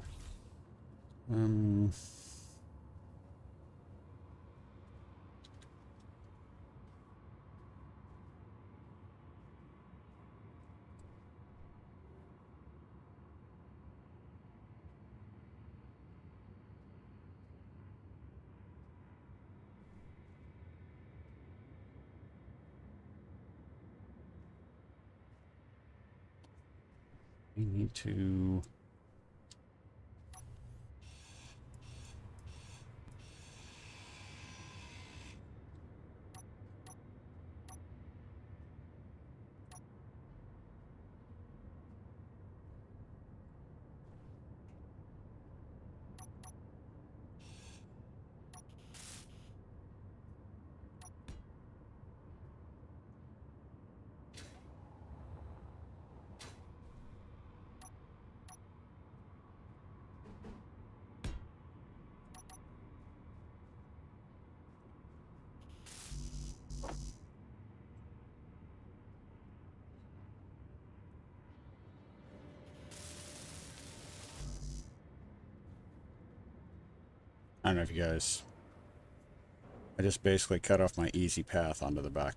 We need to... I don't know if you guys... I just basically cut off my easy path onto the back.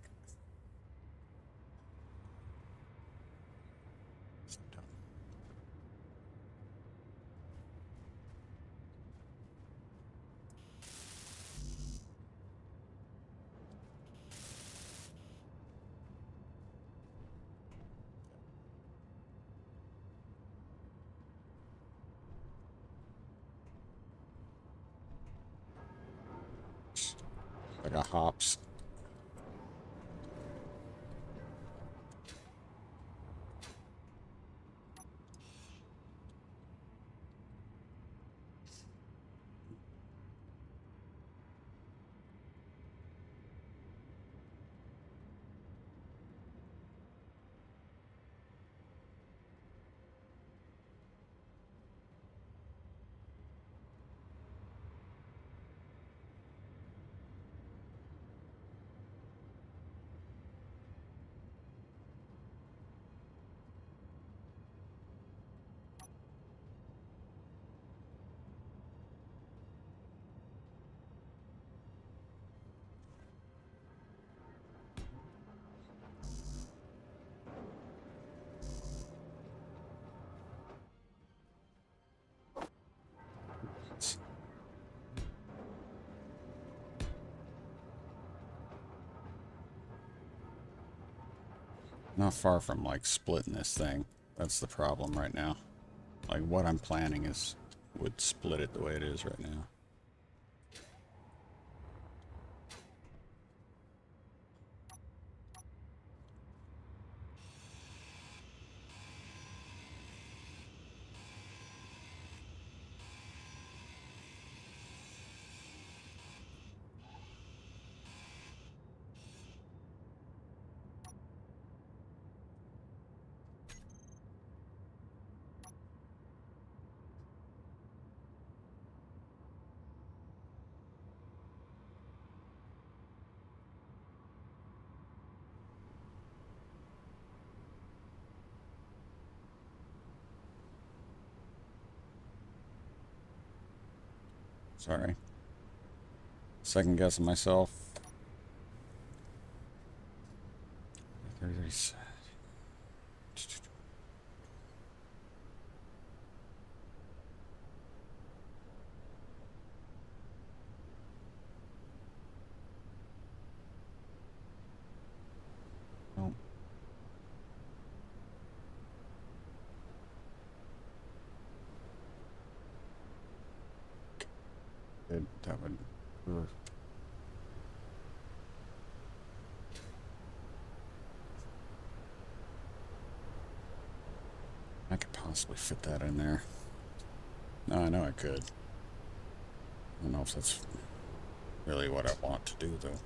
Like a hops. Not far from, like, splitting this thing. That's the problem right now. Like, what I'm planning is... would split it the way it is right now. Sorry. Second guessing myself. 30. Nope. Good. That would. Ugh. I could possibly fit that in there. No, I know I could. I don't know if that's really what I want to do, though.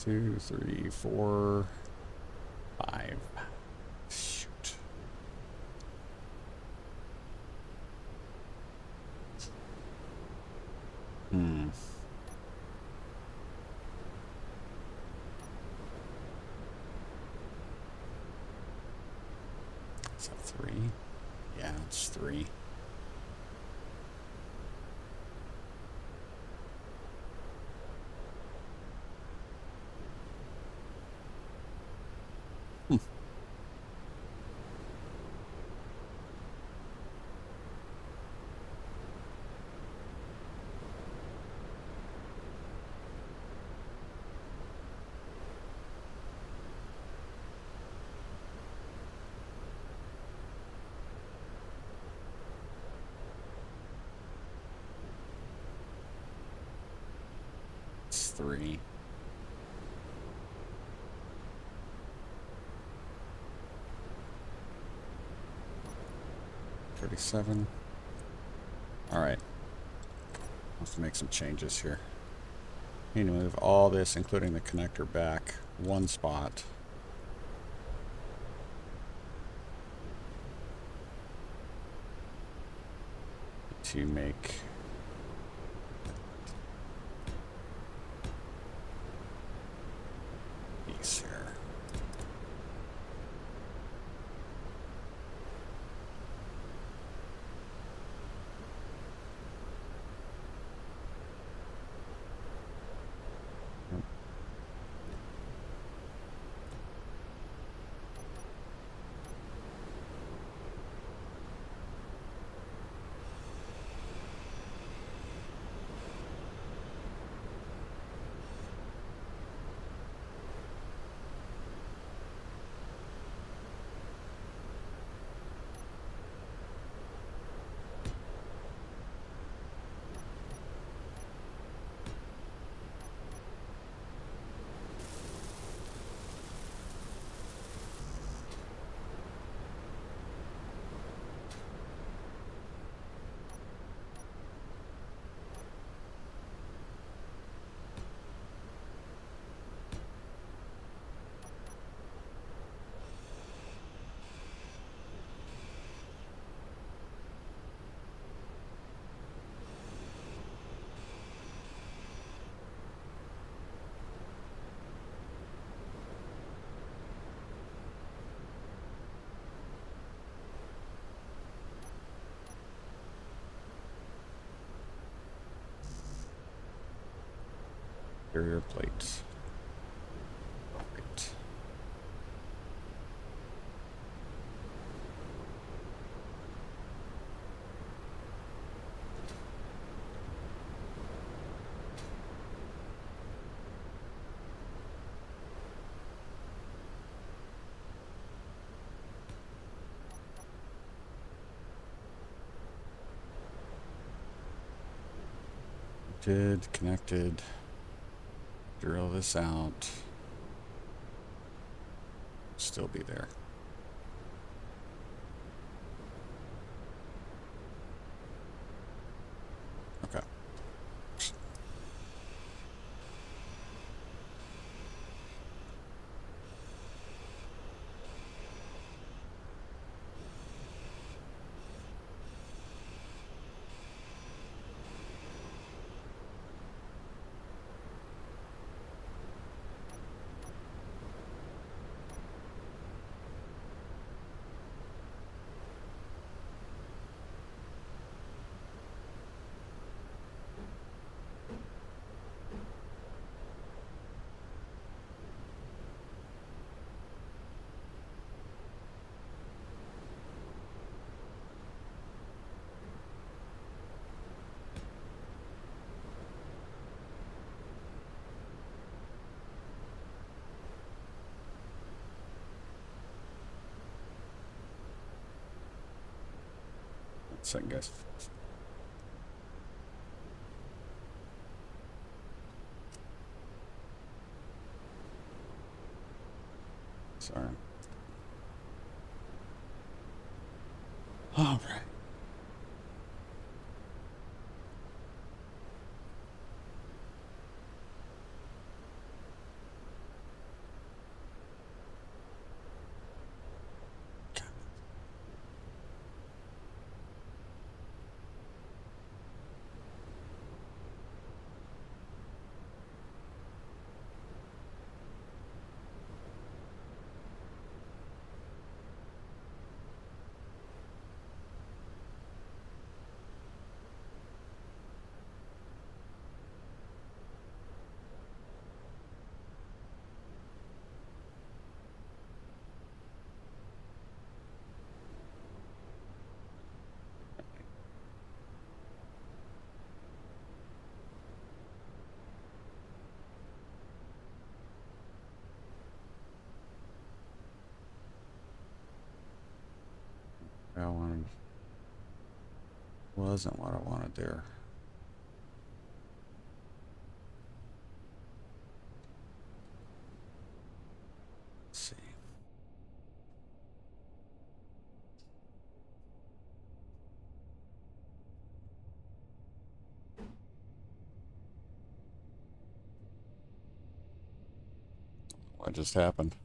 Two, three, four, 5. Shoot. Is that 3? Yeah, it's 3. It's 3. $37. All right. Have to make some changes here. Need to move all this, including the connector, back one spot. To make these here. Exterior plates. Right. Connected. Drill this out. Still be there. Okay. Second, guys. Sorry. All right. I wanted wasn't what I wanted there. Let's see. What just happened?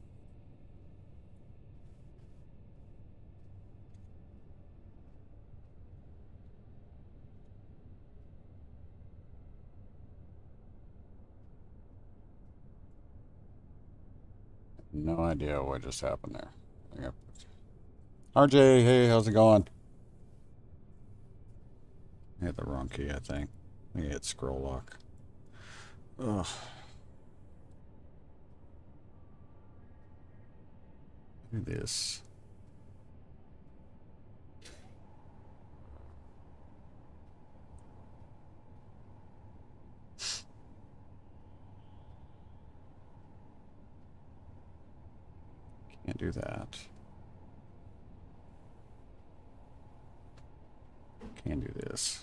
No idea what just happened there. Yep. RJ, hey, how's it going? I hit the wrong key, I think. I hit scroll lock. Ugh. Do this. Can't do that. Can't do this.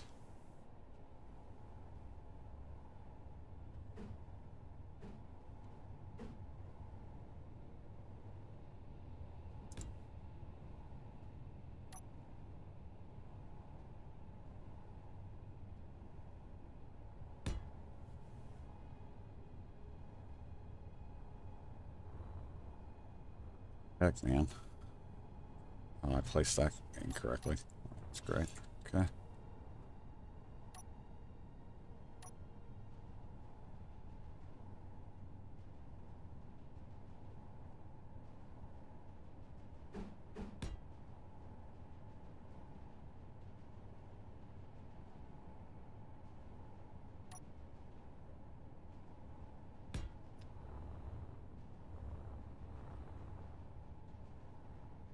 Heck, man. Oh, I placed that incorrectly. That's great. Okay.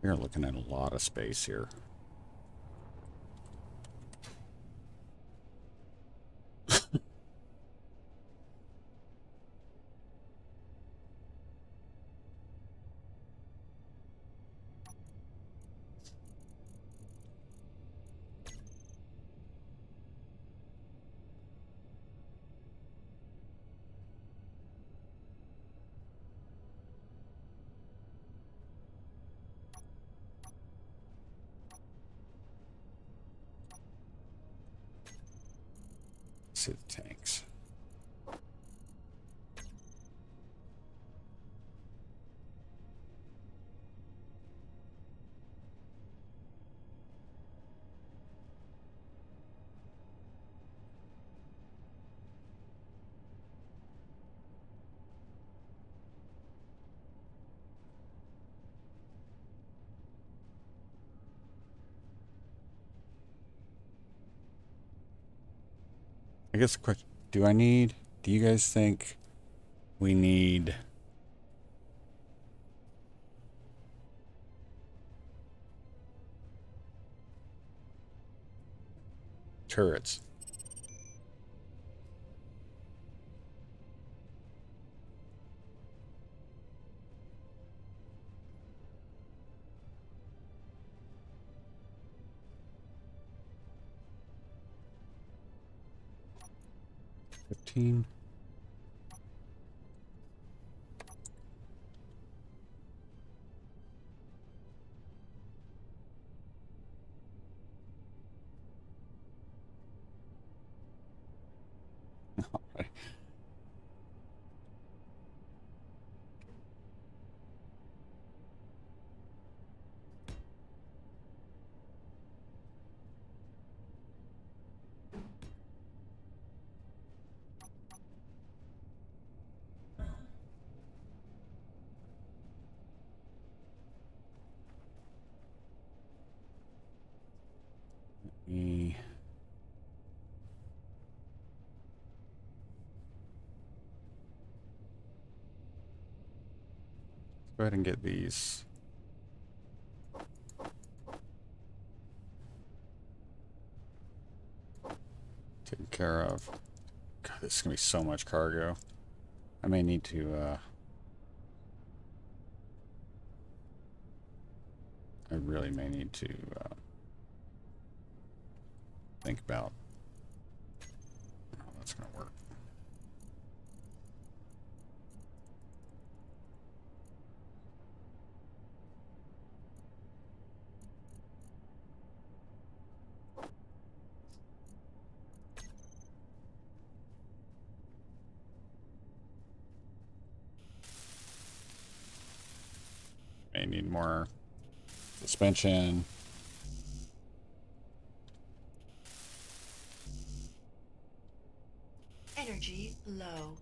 You're looking at a lot of space here. see the tanks. I guess the question, do you guys think we need turrets? $15. All right. Let's go ahead and get these. Taken care of. God, this is going to be so much cargo. I may need to, I really may need to, think about how that's going to work. May need more suspension. Energy low.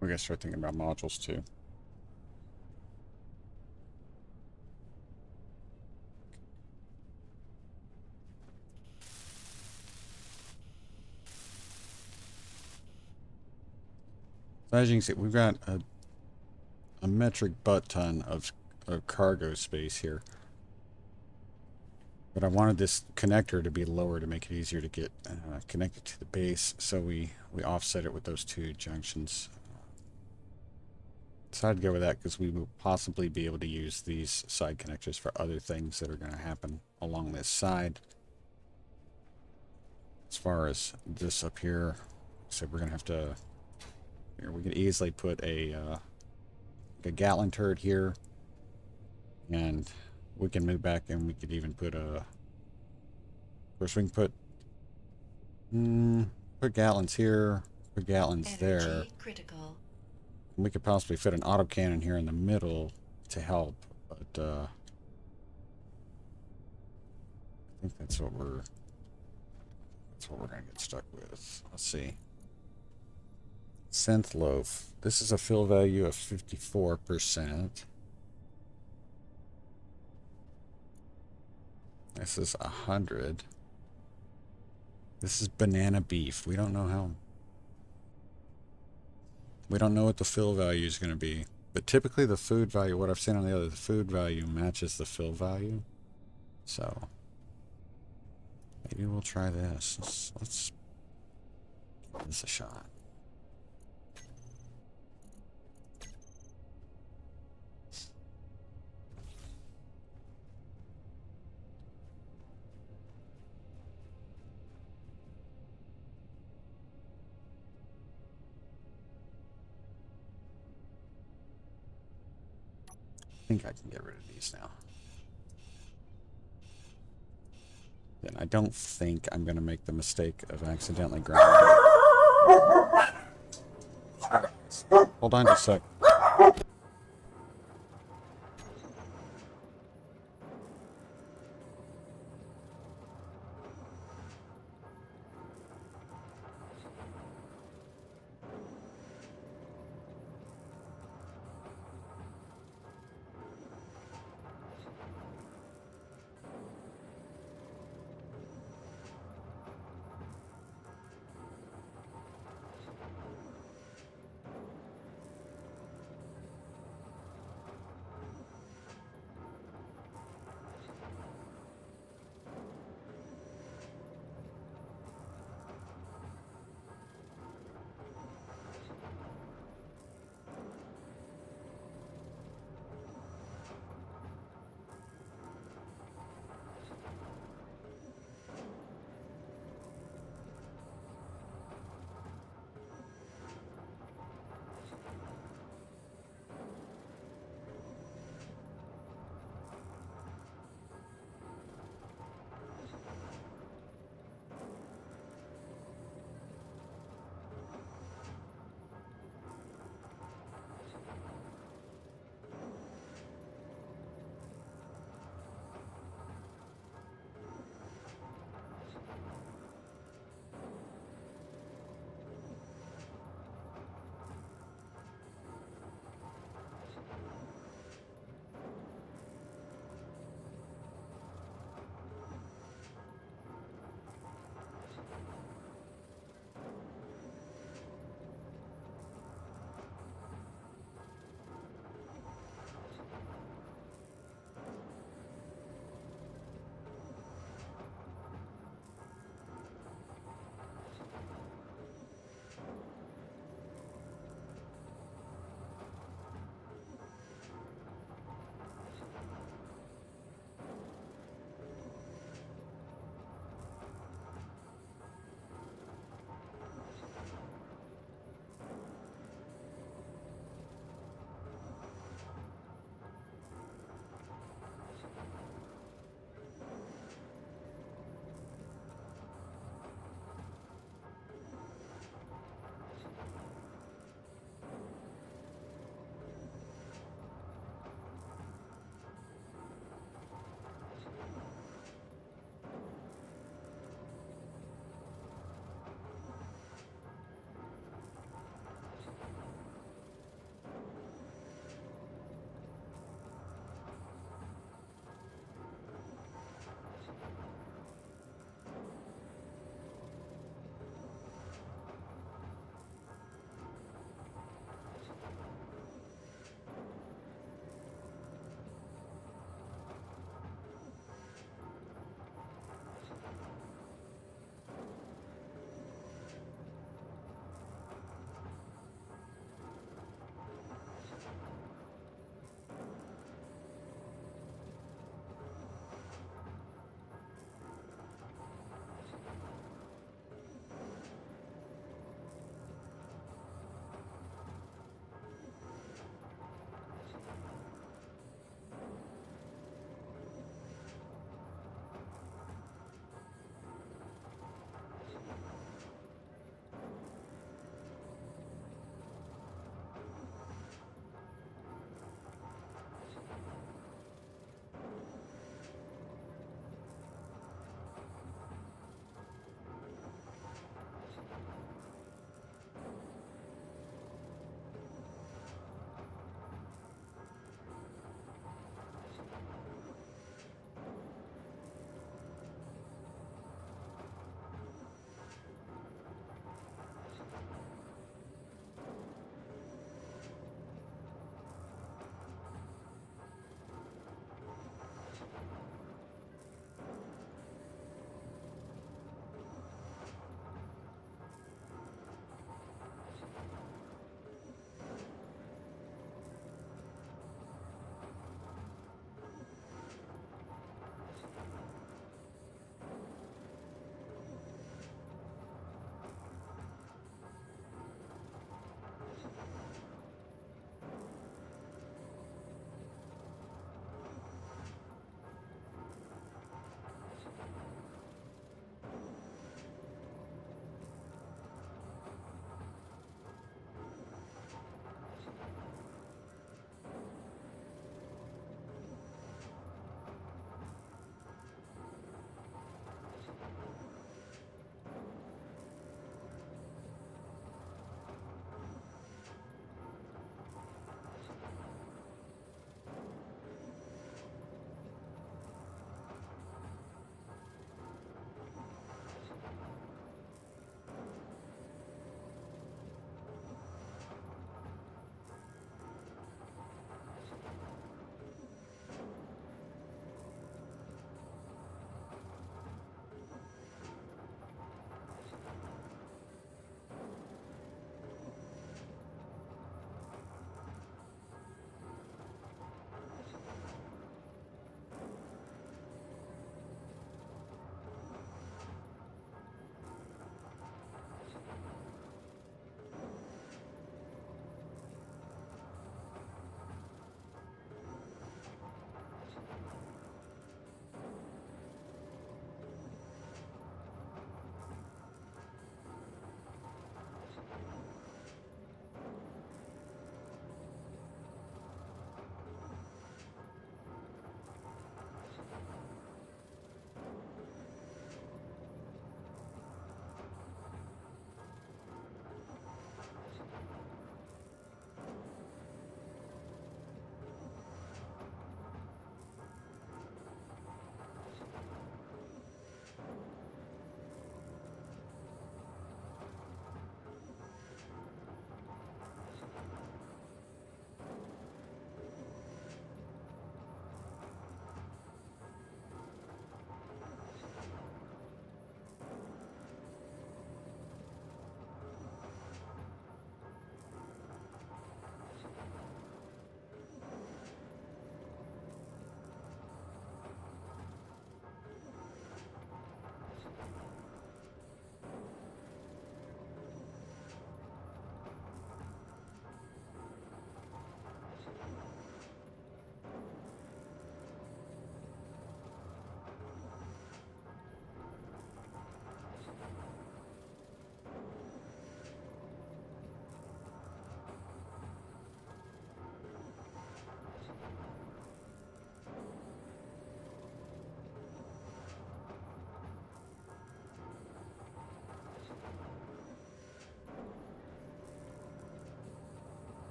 We gotta start thinking about modules too. So as you can see, we've got a metric butt ton of cargo space here. But I wanted this connector to be lower to make it easier to get connected to the base, so we offset it with those two junctions. Decided to go with that because we will possibly be able to use these side connectors for other things that are going to happen along this side. As far as this up here, so we're going to have to, here we could easily put a Gatling turret here, And we can move back, and we could even put a... Of course, we can put gallons here, put gallons there. Energy critical. We could possibly fit an autocannon here in the middle to help, but I think that's what we're gonna get stuck with. Let's see. Synth loaf. This is a fill value of 54%. This is 100. This is banana beef. We don't know what the fill value is going to be. But typically the food value, what I've seen on the other, the food value matches the fill value. So maybe we'll try this. Let's give this a shot. I think I can get rid of these now. Then I don't think I'm going to make the mistake of accidentally grabbing. Hold on just a sec.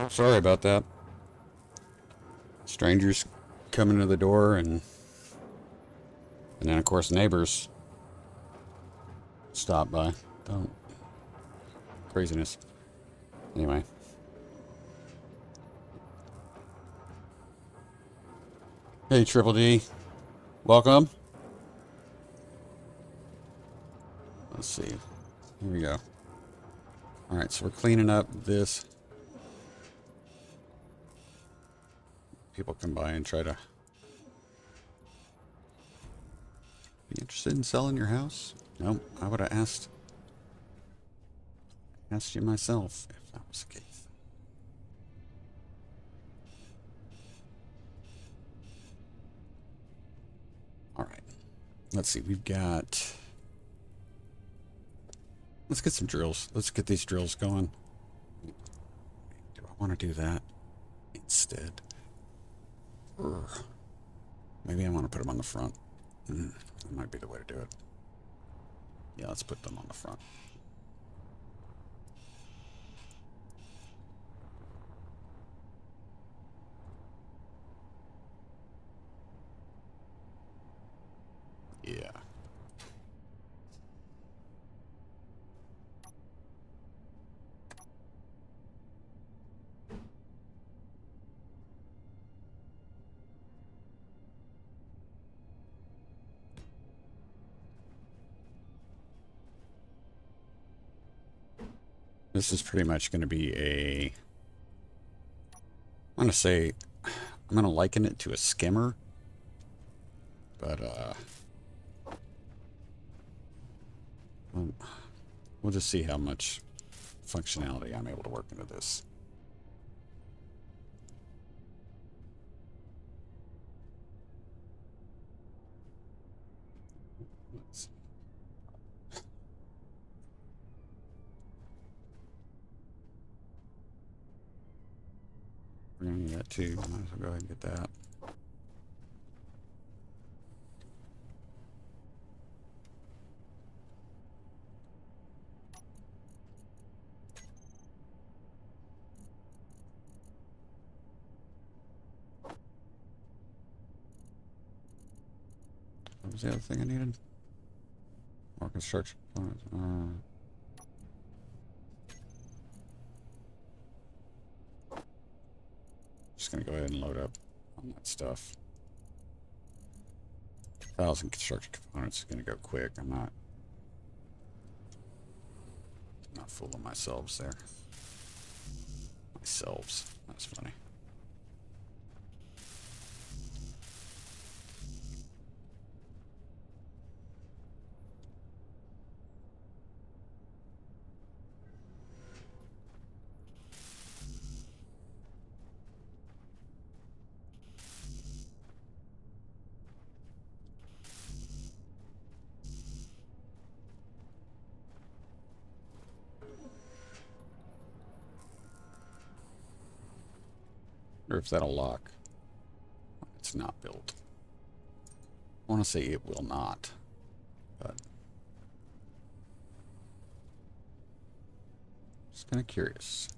Sorry about that. Strangers coming to the door, and then of course neighbors stop by. Don't craziness. Anyway. Hey, Triple D. Welcome. Let's see. Here we go. Alright, so we're cleaning up this. People come by and try to be interested in selling your house? Nope, I would have asked you myself if that was the case. Alright. Let's see, we've got... Let's get some drills. Let's get these drills going. Do I want to do that instead? Maybe I want to put them on the front. That might be the way to do it. Yeah, let's put them on the front. Yeah. This is pretty much going to be a... I'm going to liken it to a skimmer. But, we'll just see how much functionality I'm able to work into this. We're going to need that too. Might as well go ahead and get that. What was the other thing I needed? More construction components. Just gonna go ahead and load up on that stuff. 1,000 construction components is gonna go quick. I'm not fooling myself there. That's funny. Or if that'll lock. It's not built. I want to say it will not, but just kind of curious.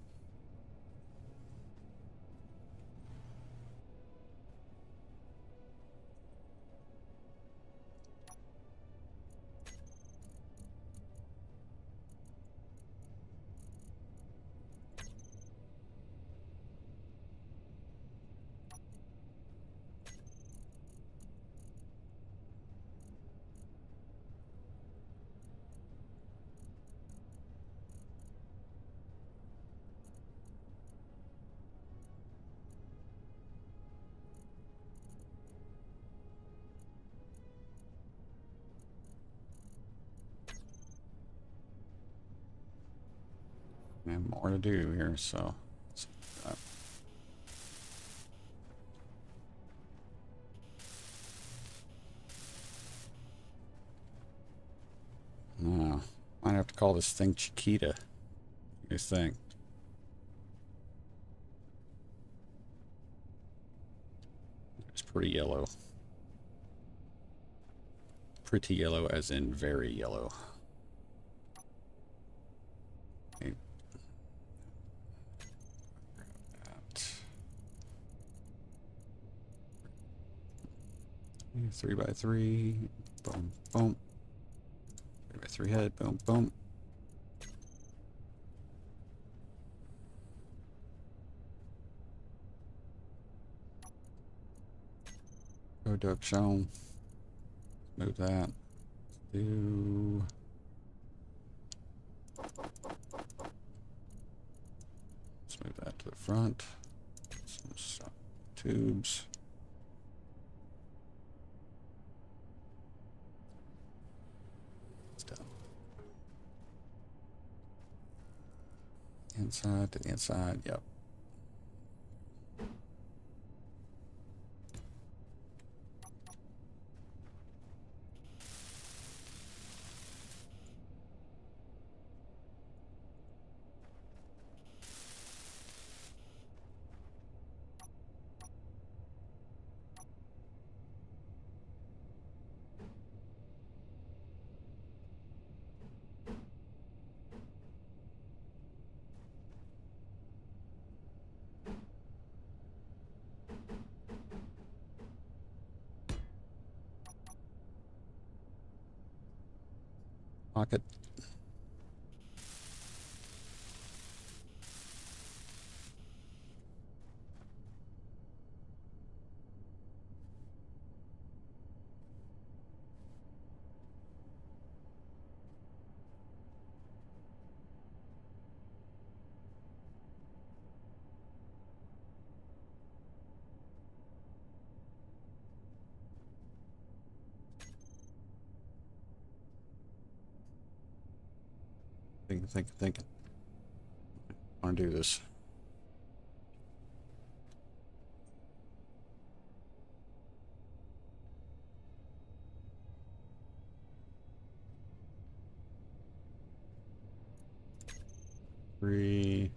I have more to do here, so let's do that. Might have to call this thing Chiquita. What do you think? It's pretty yellow. Pretty yellow as in very yellow. Okay. 3 by 3. Boom, boom. 3 by 3 head. Boom, boom. Go duck shown. Move that. Do. Let's move that to the front. Some tubes. Stuff. Inside to the inside. Yep. Pocket. Thinking. I want to do this. Three.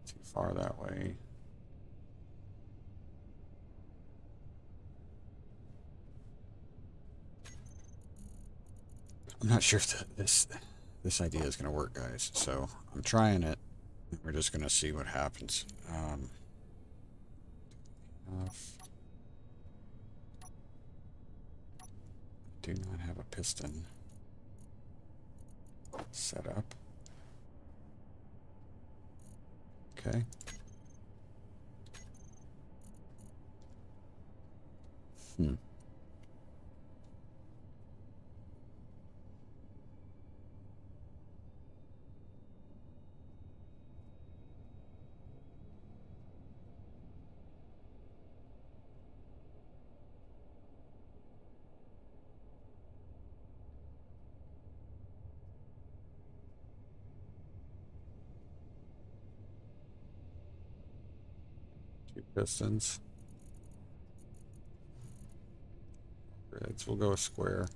Too far that way. I'm not sure if this idea is going to work, guys. So I'm trying it. We're just going to see what happens. Do not have a piston set up. Okay. Two pistons. Grids. We'll go a square.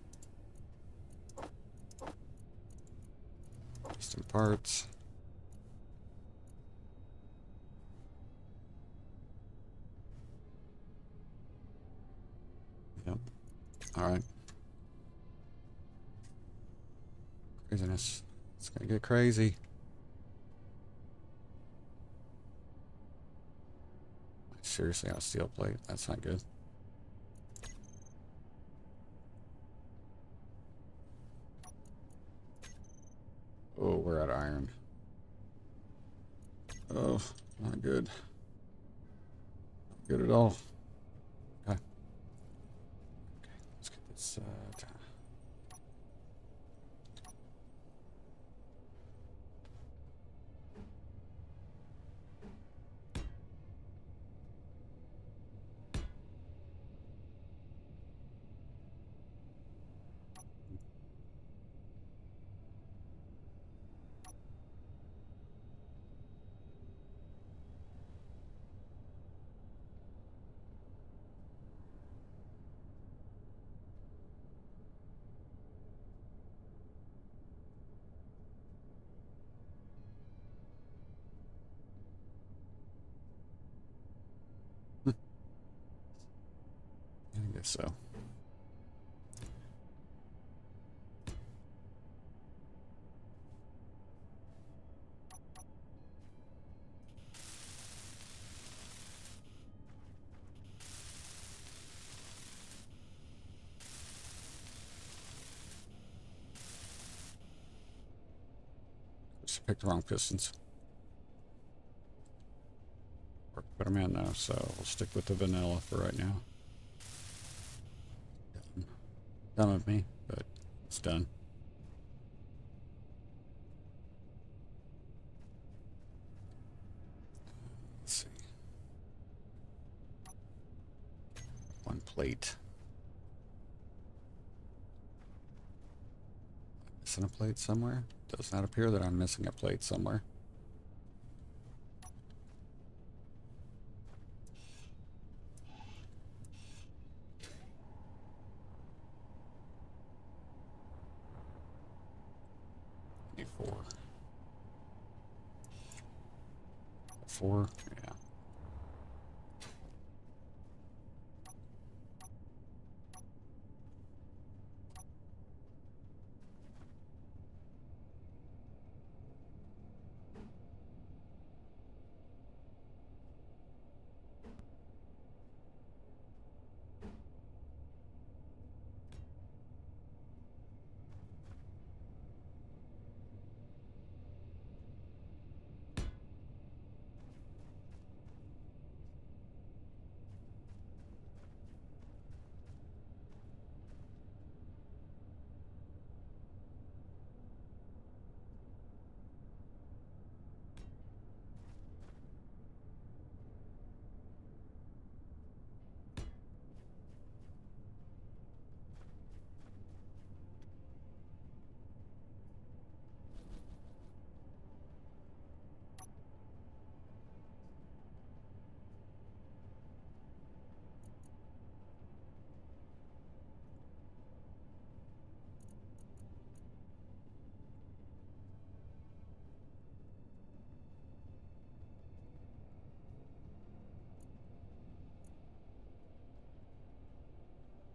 Piston parts. Yep. All right. Craziness. It's gonna get crazy. Seriously, on a steel plate? That's not good. Oh, we're out of iron. Oh, not good. Not good at all. Okay. Okay, let's get this down. I guess so. Oops, picked the wrong pistons. Or put them in though, so we'll stick with the vanilla for right now. Done with me, but it's done. Let's see. One plate. Missing a plate somewhere? Does not appear that I'm missing a plate somewhere. Four. Four? Yeah.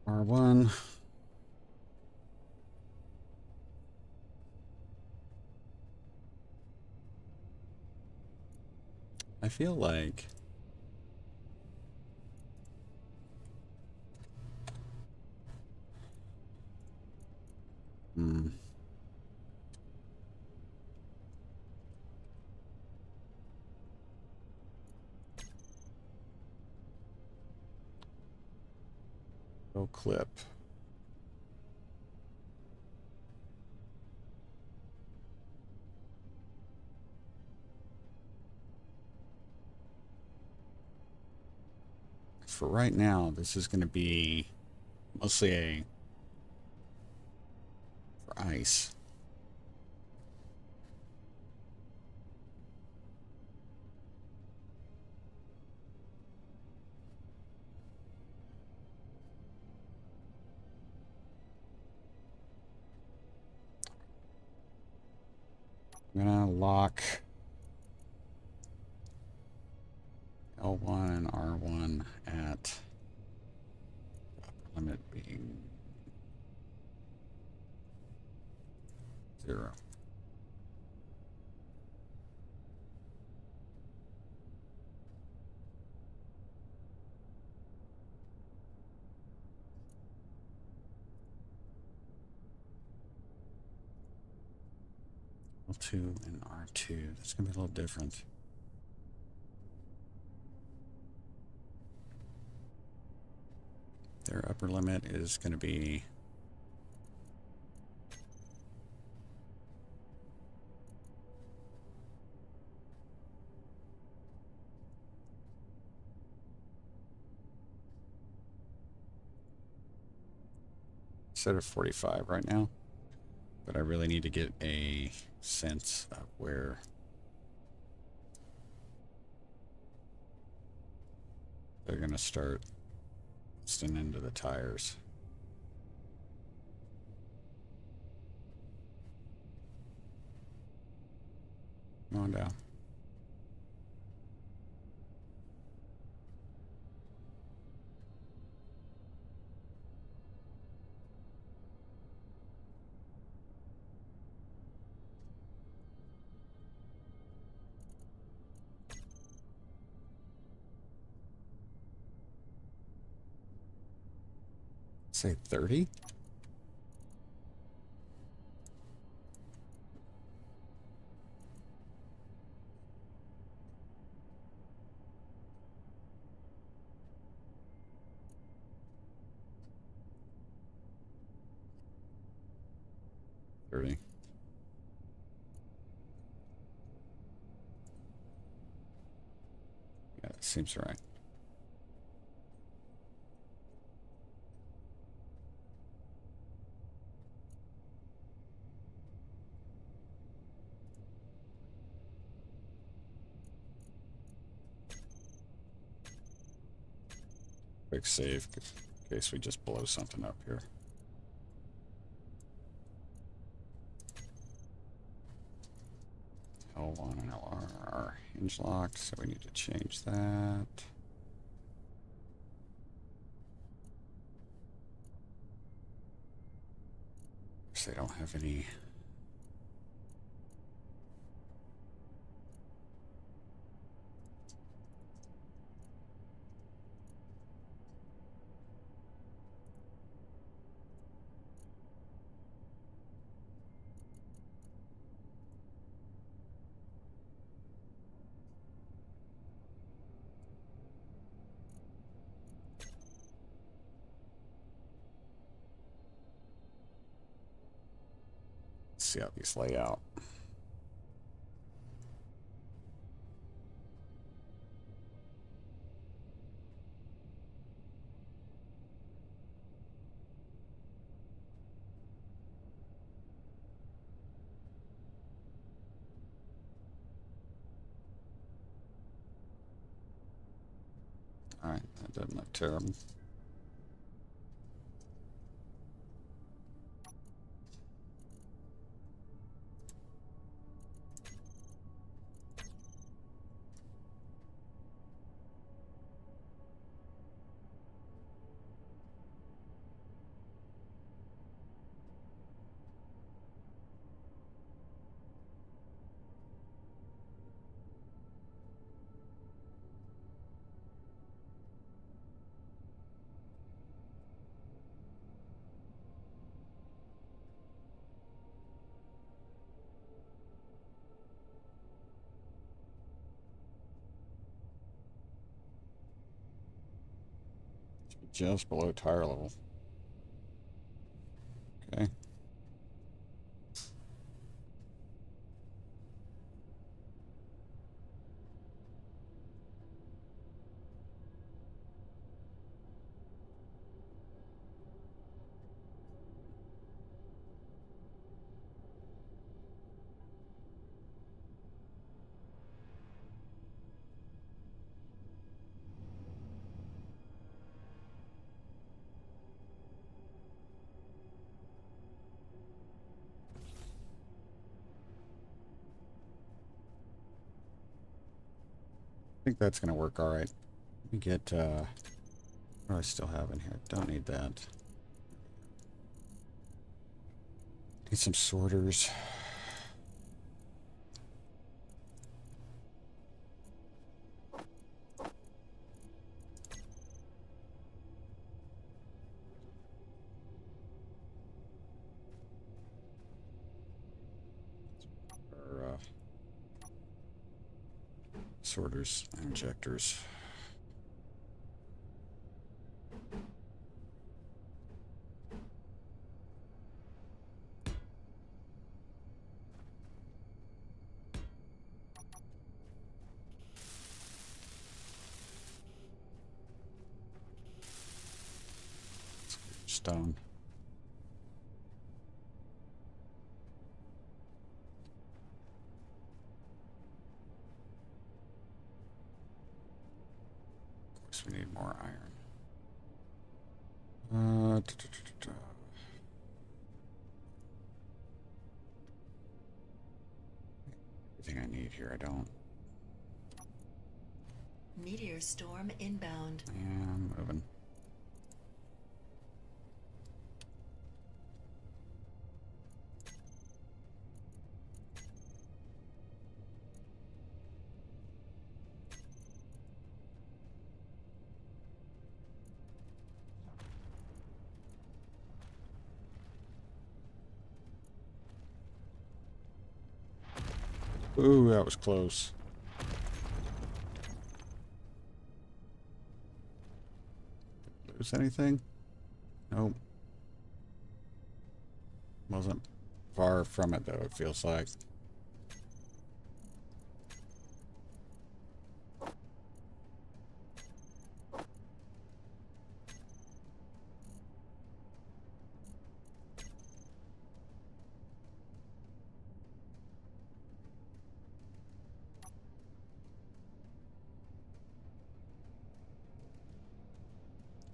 R1. I feel like go clip. For right now, this is going to be mostly a for ice. I'm gonna lock L1 and R1 at upper limit being 0. L2 and R2. That's gonna be a little different. Their upper limit is going to be set at 45 right now, but I really need to get a sense of where they're going to start busting into the tires. Come on down. Say 30? 30. Yeah, that seems right. Quick save in case we just blow something up here. L1 and LR are hinge locked, so we need to change that. Guess they don't have any. Let's see how these lay out. Alright, that doesn't look terrible. Just below tire level. Okay. I think that's going to work all right. Let me get, what do I still have in here? Don't need that. Need some sorters. Or, sorters and injectors. Stone. Of course, we need more iron. Everything I need here, I don't. Meteor storm inbound. Yeah, I'm moving. Ooh, that was close. Lose anything? Nope. Wasn't far from it, though, it feels like.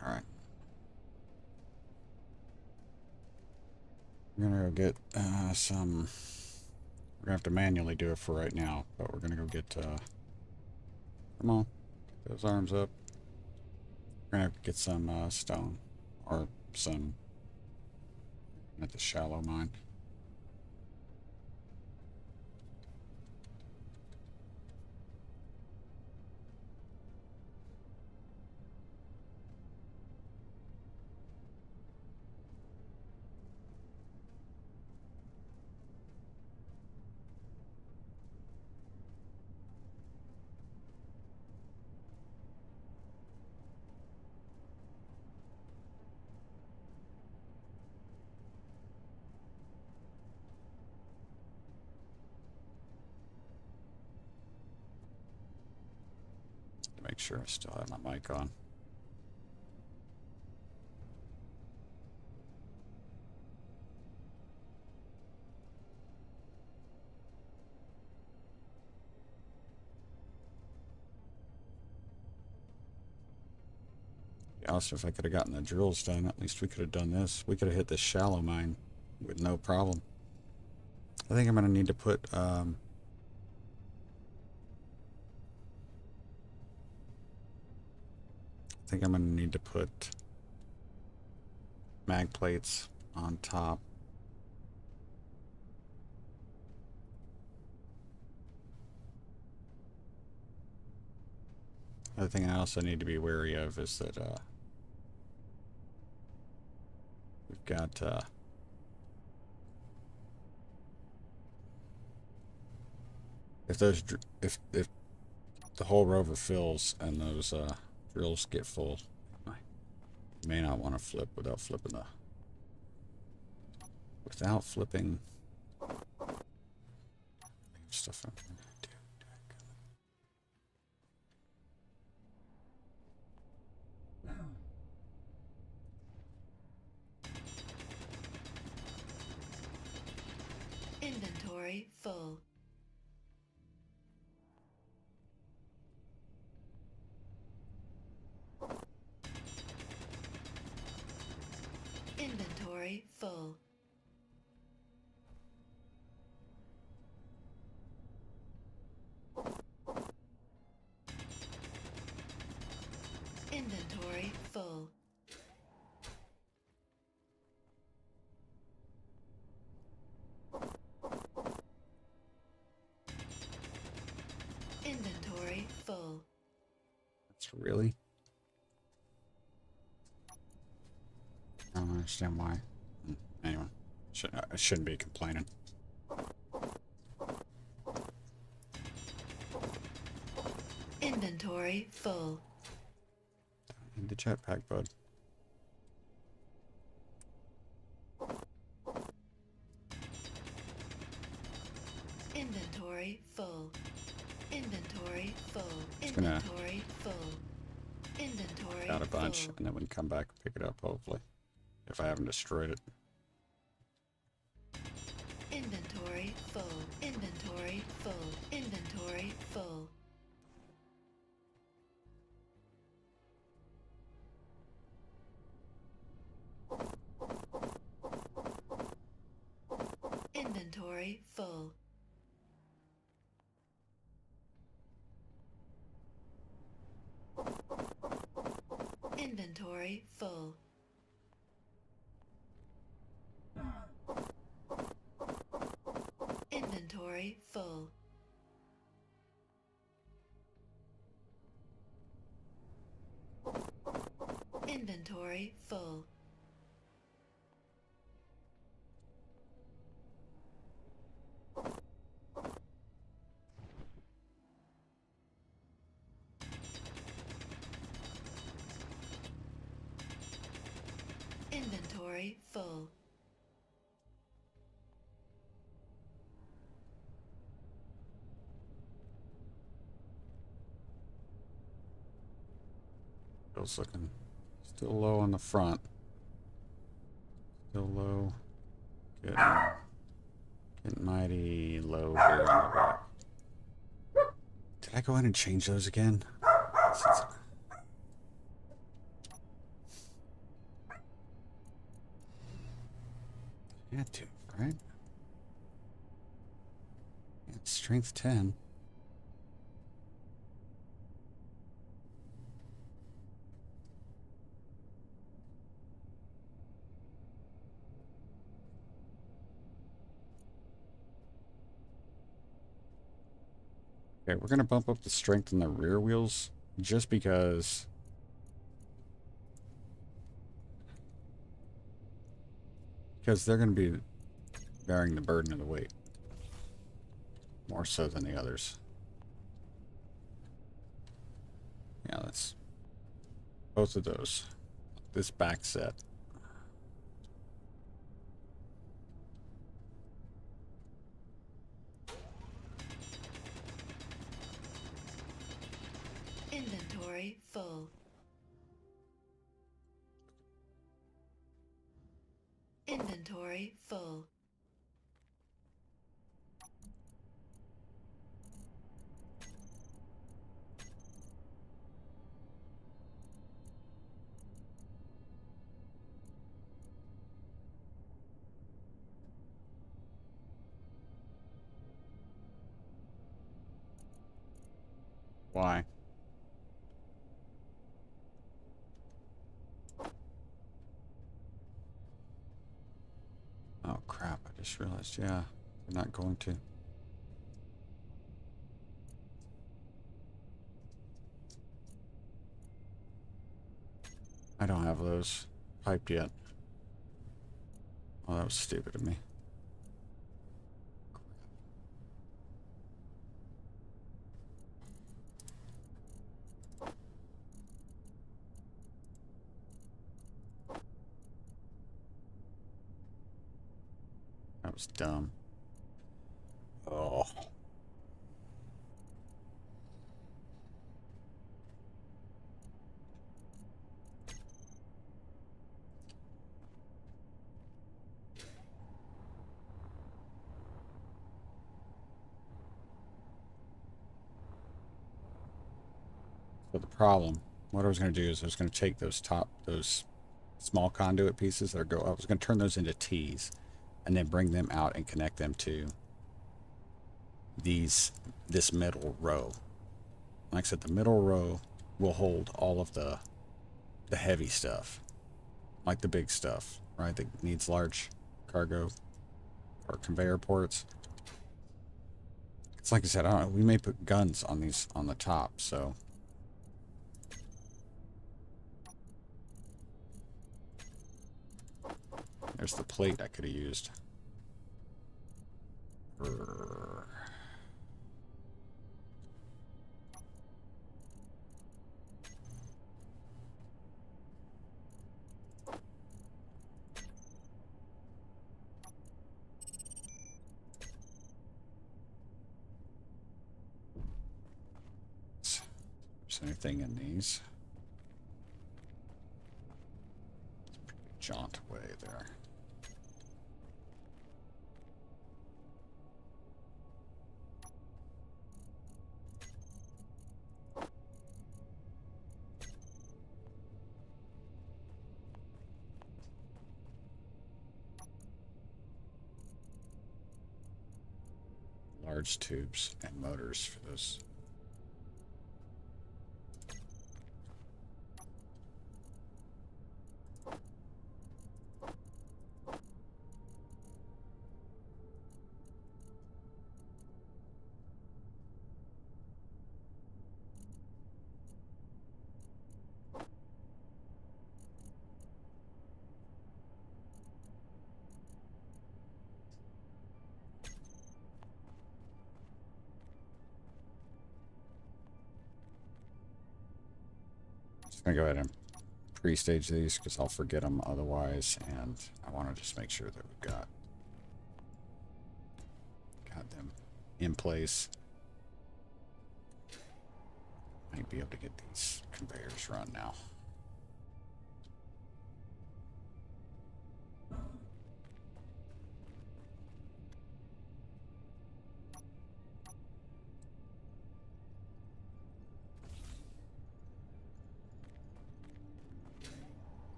Alright. We're gonna go get some... We're gonna have to manually do it for right now, but we're gonna go get... Come on. Get those arms up. We're gonna have to get some stone. Or some... At the shallow mine. Make sure I still have my mic on. Also, if I could have gotten the drills done, at least we could have done this. We could have hit this shallow mine with no problem. I think I'm going to need to put... I think I'm going to need to put mag plates on top. Another thing I also need to be wary of is that we've got if the whole rover fills and those drills get full, I may not want to flip without flipping stuff up. Inventory full. Inventory full. Inventory full. Inventory full. That's really... I don't understand why. Anyway, I shouldn't be complaining. Inventory full. Need the jetpack, bud. Inventory full. Inventory full. Just gonna Inventory full. Inventory out a bunch, full. and then we can come back and pick it up, hopefully. If I haven't destroyed it. Inventory full. Inventory full. Inventory full. Inventory full. Inventory full. Inventory full. Inventory full. Inventory full. Feels looking still low on the front. Still low. Getting mighty low here in the back. Did I go in and change those again? I had to, right? It's strength 10. Okay, we're going to bump up the strength in the rear wheels just because they're going to be bearing the burden of the weight more so than the others. Yeah, that's both of those. This back set. Inventory full. Inventory full. Why? Oh crap, I just realized, yeah, they're not going to. I don't have those piped yet. Oh, that was stupid of me. That was dumb. Oh. So the problem, what I was going to do is I was going to take those small conduit pieces that are I was going to turn those into T's and then bring them out and connect them to this middle row. Like I said, the middle row will hold all of the heavy stuff, like the big stuff, right? That needs large cargo or conveyor ports. It's like I said, I don't know, we may put guns on these on the top, so there's the plate I could have used. Anything in these? Jaunt away there. Large tubes and motors for those. Just gonna go ahead and pre-stage these because I'll forget them otherwise, and I want to just make sure that we've got them in place. Might be able to get these conveyors run now.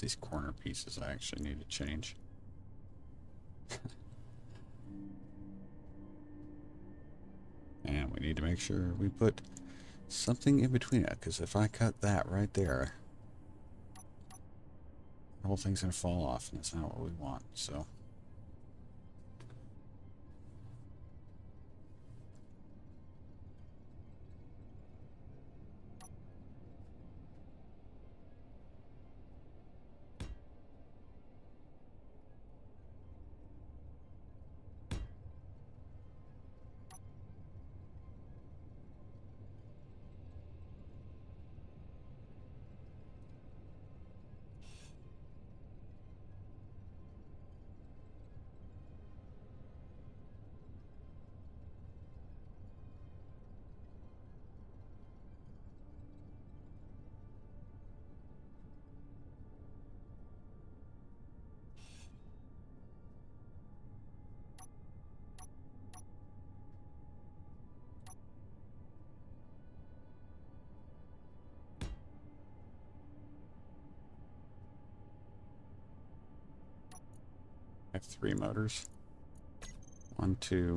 It's these corner pieces I actually need to change. And we need to make sure we put something in between it, because if I cut that right there, the whole thing's going to fall off, and that's not what we want, so. I have 3 motors. 1, 2.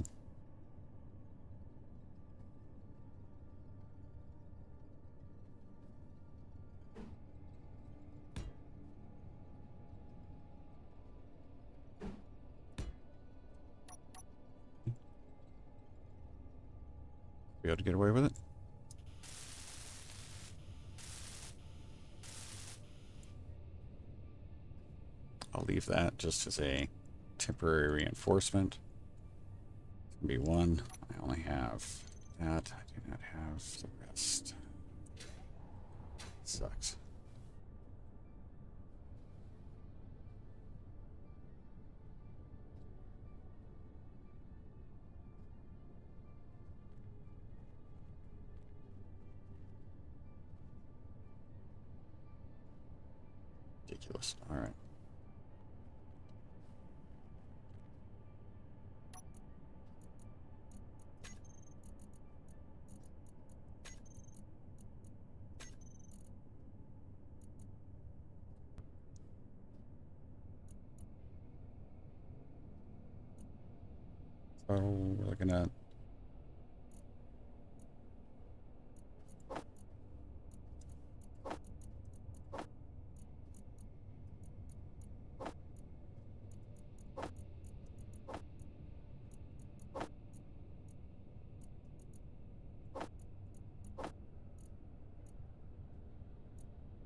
Be able to get away with it? I'll leave that just as a temporary reinforcement. It's gonna be 1. I only have that. I do not have the rest. Sucks. Ridiculous. All right. So we're looking at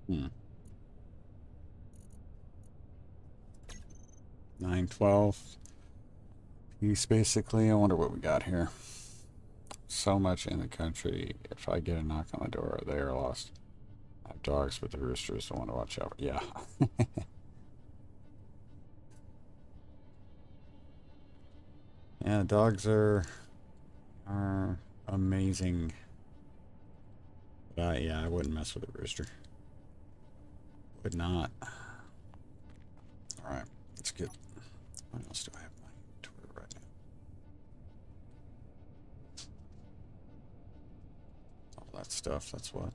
hmm. 912 piece basically. I wonder what we got here. So much in the country. If I get a knock on the door, they are lost. I have dogs, but the rooster is the one to watch out. Yeah. Yeah, dogs are amazing. But yeah, I wouldn't mess with a rooster. Would not. All right, let's get. What else do I have my tour right now? All that stuff. That's what.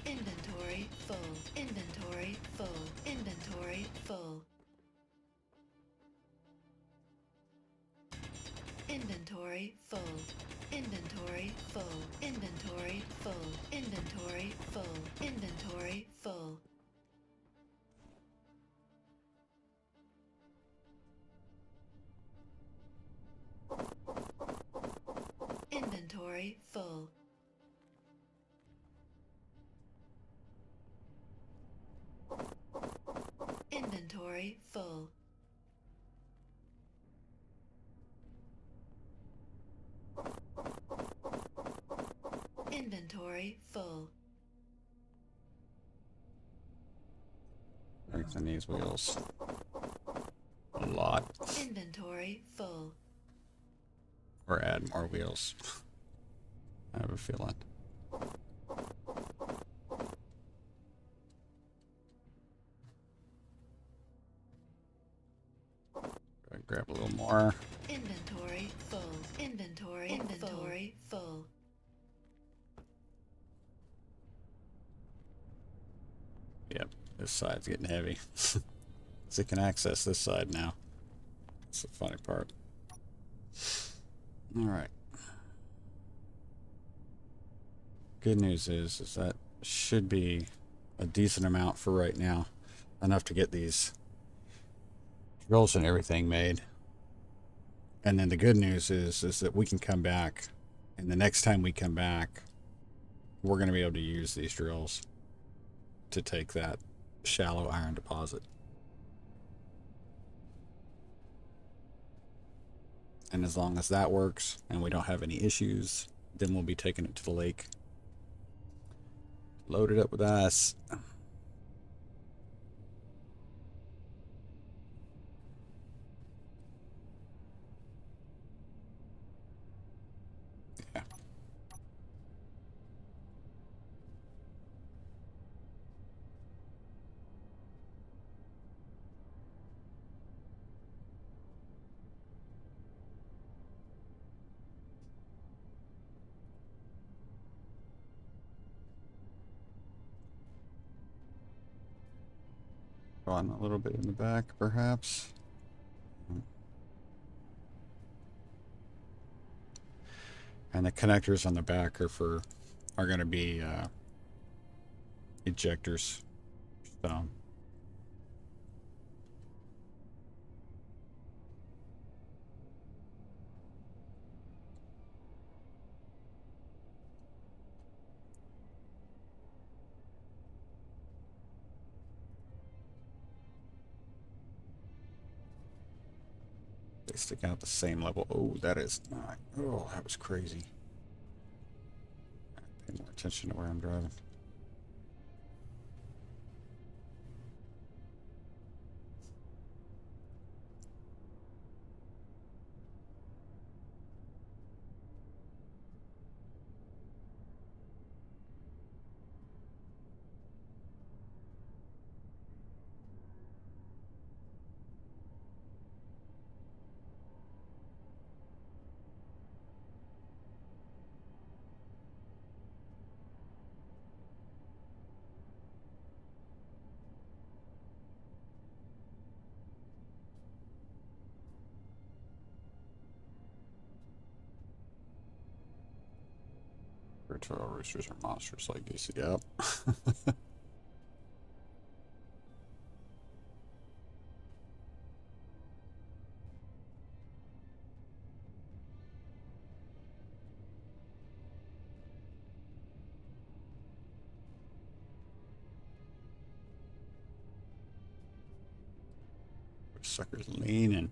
Inventory full. Inventory full. Inventory full. Inventory full. Inventory full. Inventory full. Inventory full. Inventory full. Inventory full. Inventory full. Inventory full. Strengthen these wheels. A lot. Inventory full. Or add more wheels. I have a feeling. more. Inventory full. Inventory full. Yep, this side's getting heavy. So it can access this side now. That's the funny part. Alright. Good news is that should be a decent amount for right now. Enough to get these drills and everything made. And then the good news is that we can come back, and the next time we come back, we're going to be able to use these drills to take that shallow iron deposit. And as long as that works and we don't have any issues, then we'll be taking it to the lake. Load it up with ice. Yeah. On a little bit in the back, perhaps. And the connectors on the back are going to be ejectors. So they stick out the same level. Oh, that is not. Oh, that was crazy. Pay more attention to where I'm driving. Virtual roosters are monsters like these. Yep. Sucker's leaning.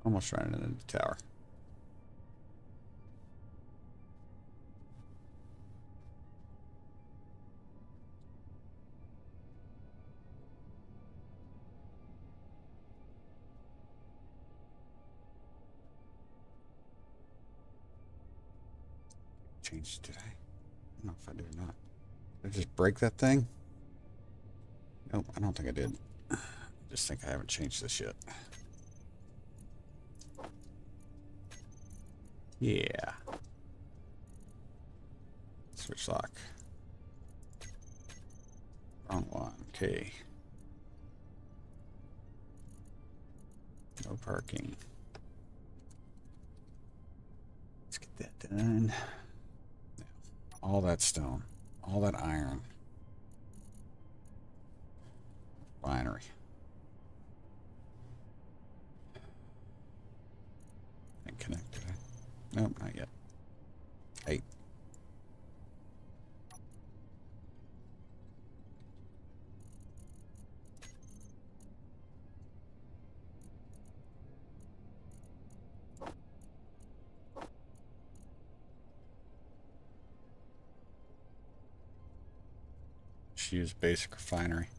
Almost running into the tower. Change today. I don't know if I did or not. Did I just break that thing? Nope, I don't think I did. I just think I haven't changed this yet. Yeah. Switch lock. Wrong one. Okay. No parking. Let's get that done. All that stone. All that iron. Binary. And connected. Nope, not yet. 8. Just use basic refinery.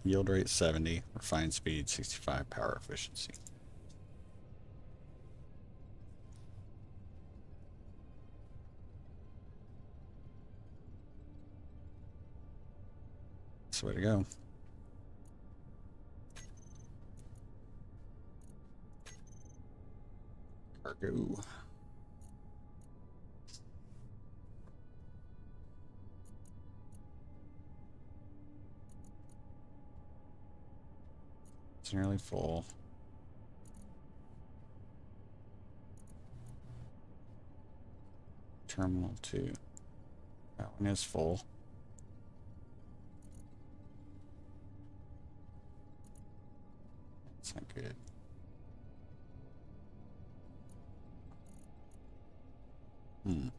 Yield rate 70, refined speed 65, power efficiency. That's the way to go. Cargo. It's nearly full. Terminal 2. That one is full. That's not good. No,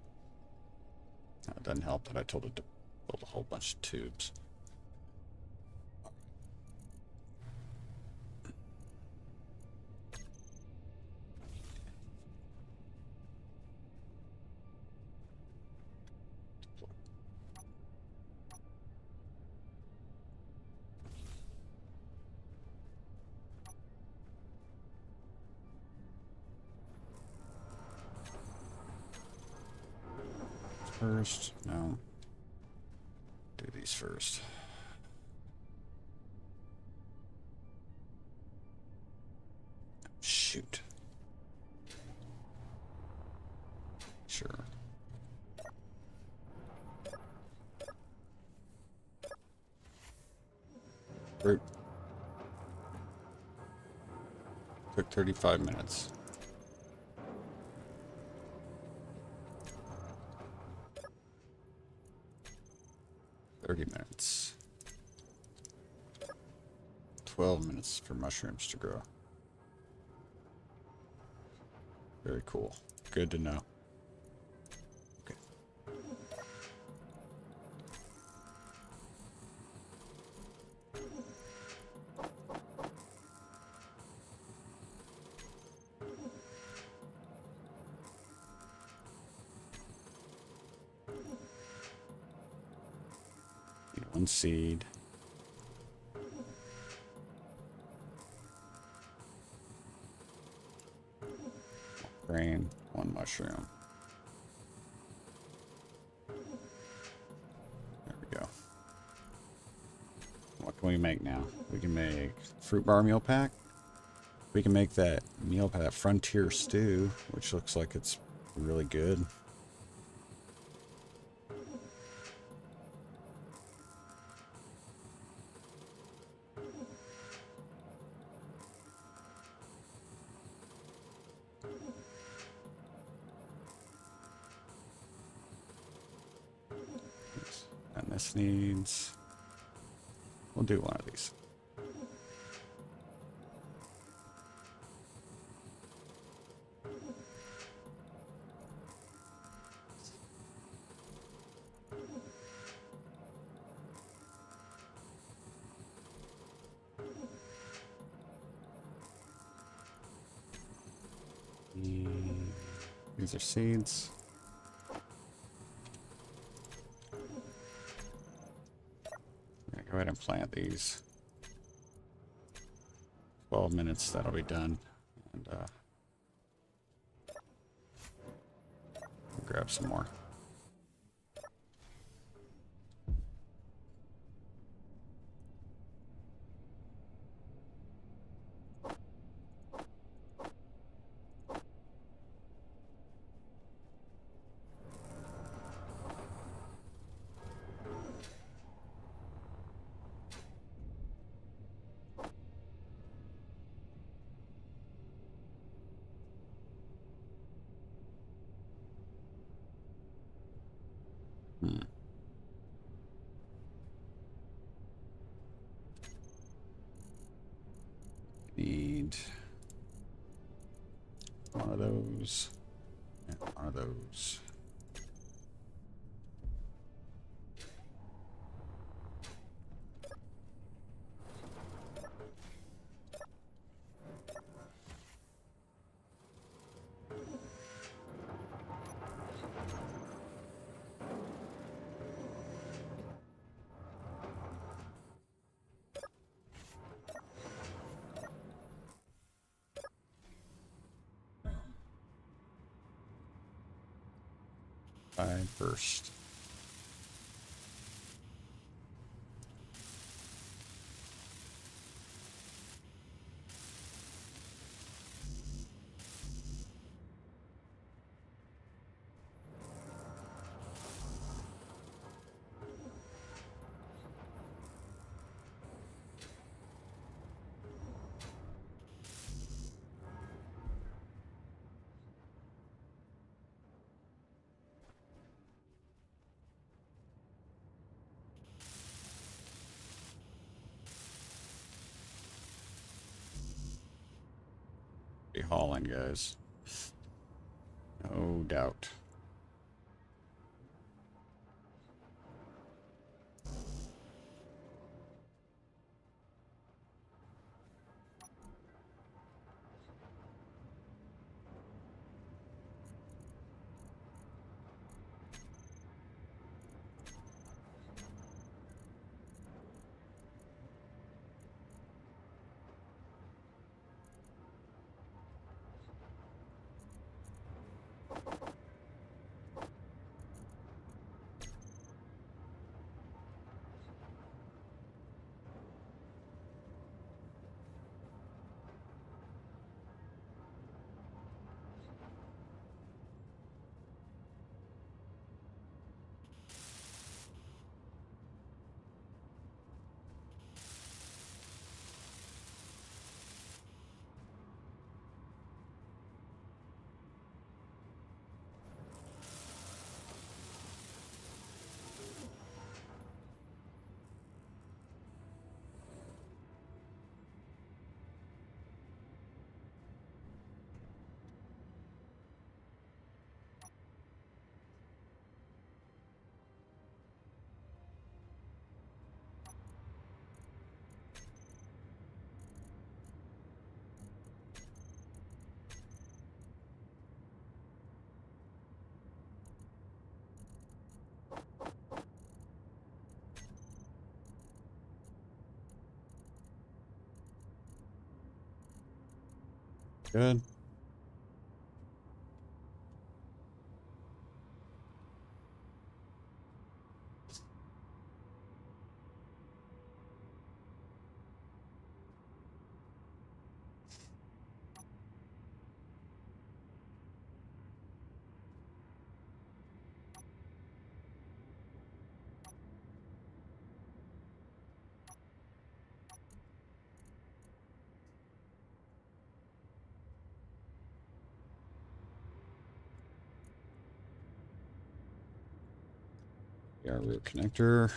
it doesn't help that I told it to build a whole bunch of tubes. First, no. Do these first. Shoot. Sure. Root. Took 35 minutes. Minutes. 12 minutes for mushrooms to grow. Very cool. Good to know. Okay. One seed. Grain, one mushroom. There we go. What can we make now? We can make fruit bar meal pack. We can make that meal pack, that frontier stew, which looks like it's really good. And this needs, we'll do one of these. These are seeds. Go ahead and plant these. 12 minutes, that'll be done. And we'll grab some more. Need one of those and one of those. Tide first. Be hauling, guys. No doubt. Good. Our rear connector.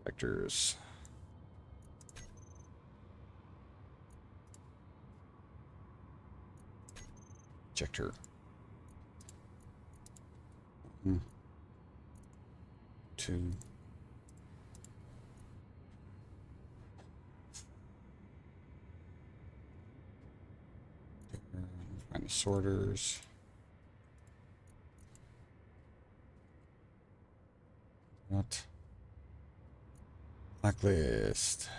Vectors. Ejector. Two. Find the sorters. What? Blacklist.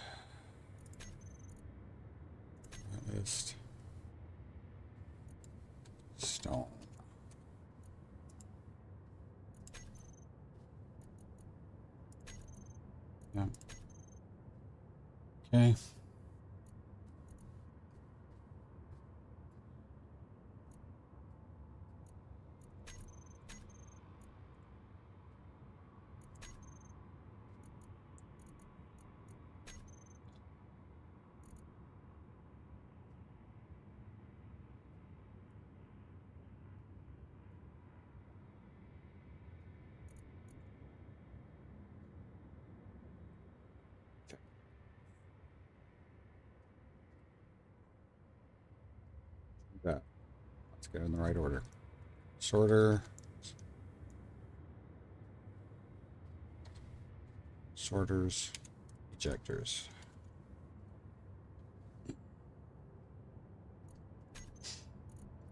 Blacklist. Stone. Yeah. Okay. That. Let's get in the right order. Sorter. Sorters. Ejectors.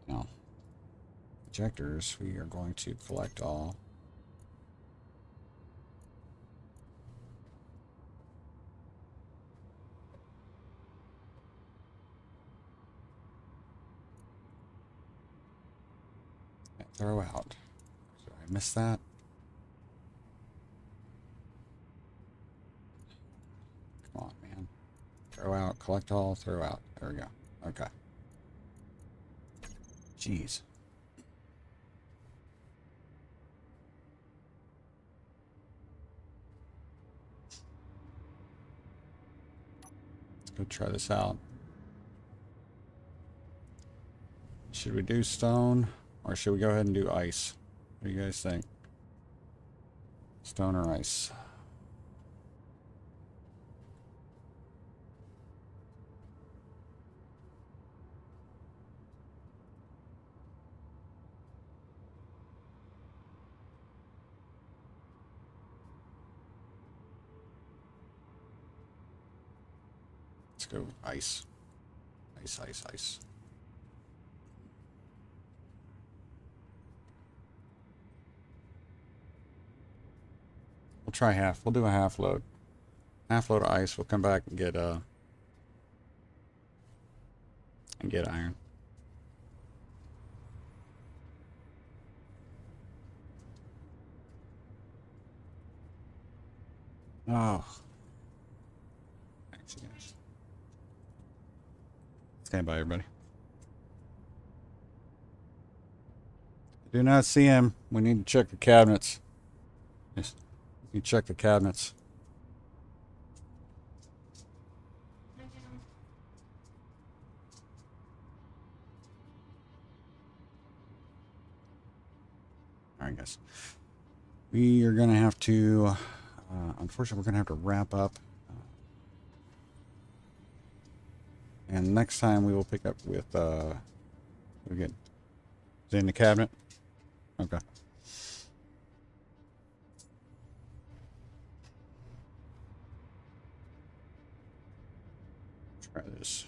Now, ejectors, we are going to collect all throw out. Did I miss that? Come on, man. Throw out, collect all, throw out. There we go. Okay. Jeez. Let's go try this out. Should we do stone, or should we go ahead and do ice? What do you guys think? Stone or ice? Let's go ice. Ice, ice, ice. We'll try half. We'll do a half load. Half load of ice. We'll come back and get iron. Oh. Thanks, you guys. Stand by, everybody. I do not see him. We need to check the cabinets. Yes. You check the cabinets. All right, guys. We are going to have to, unfortunately, we're going to have to wrap up. And next time we will pick up with, we get, is it in the cabinet? Okay. Try this.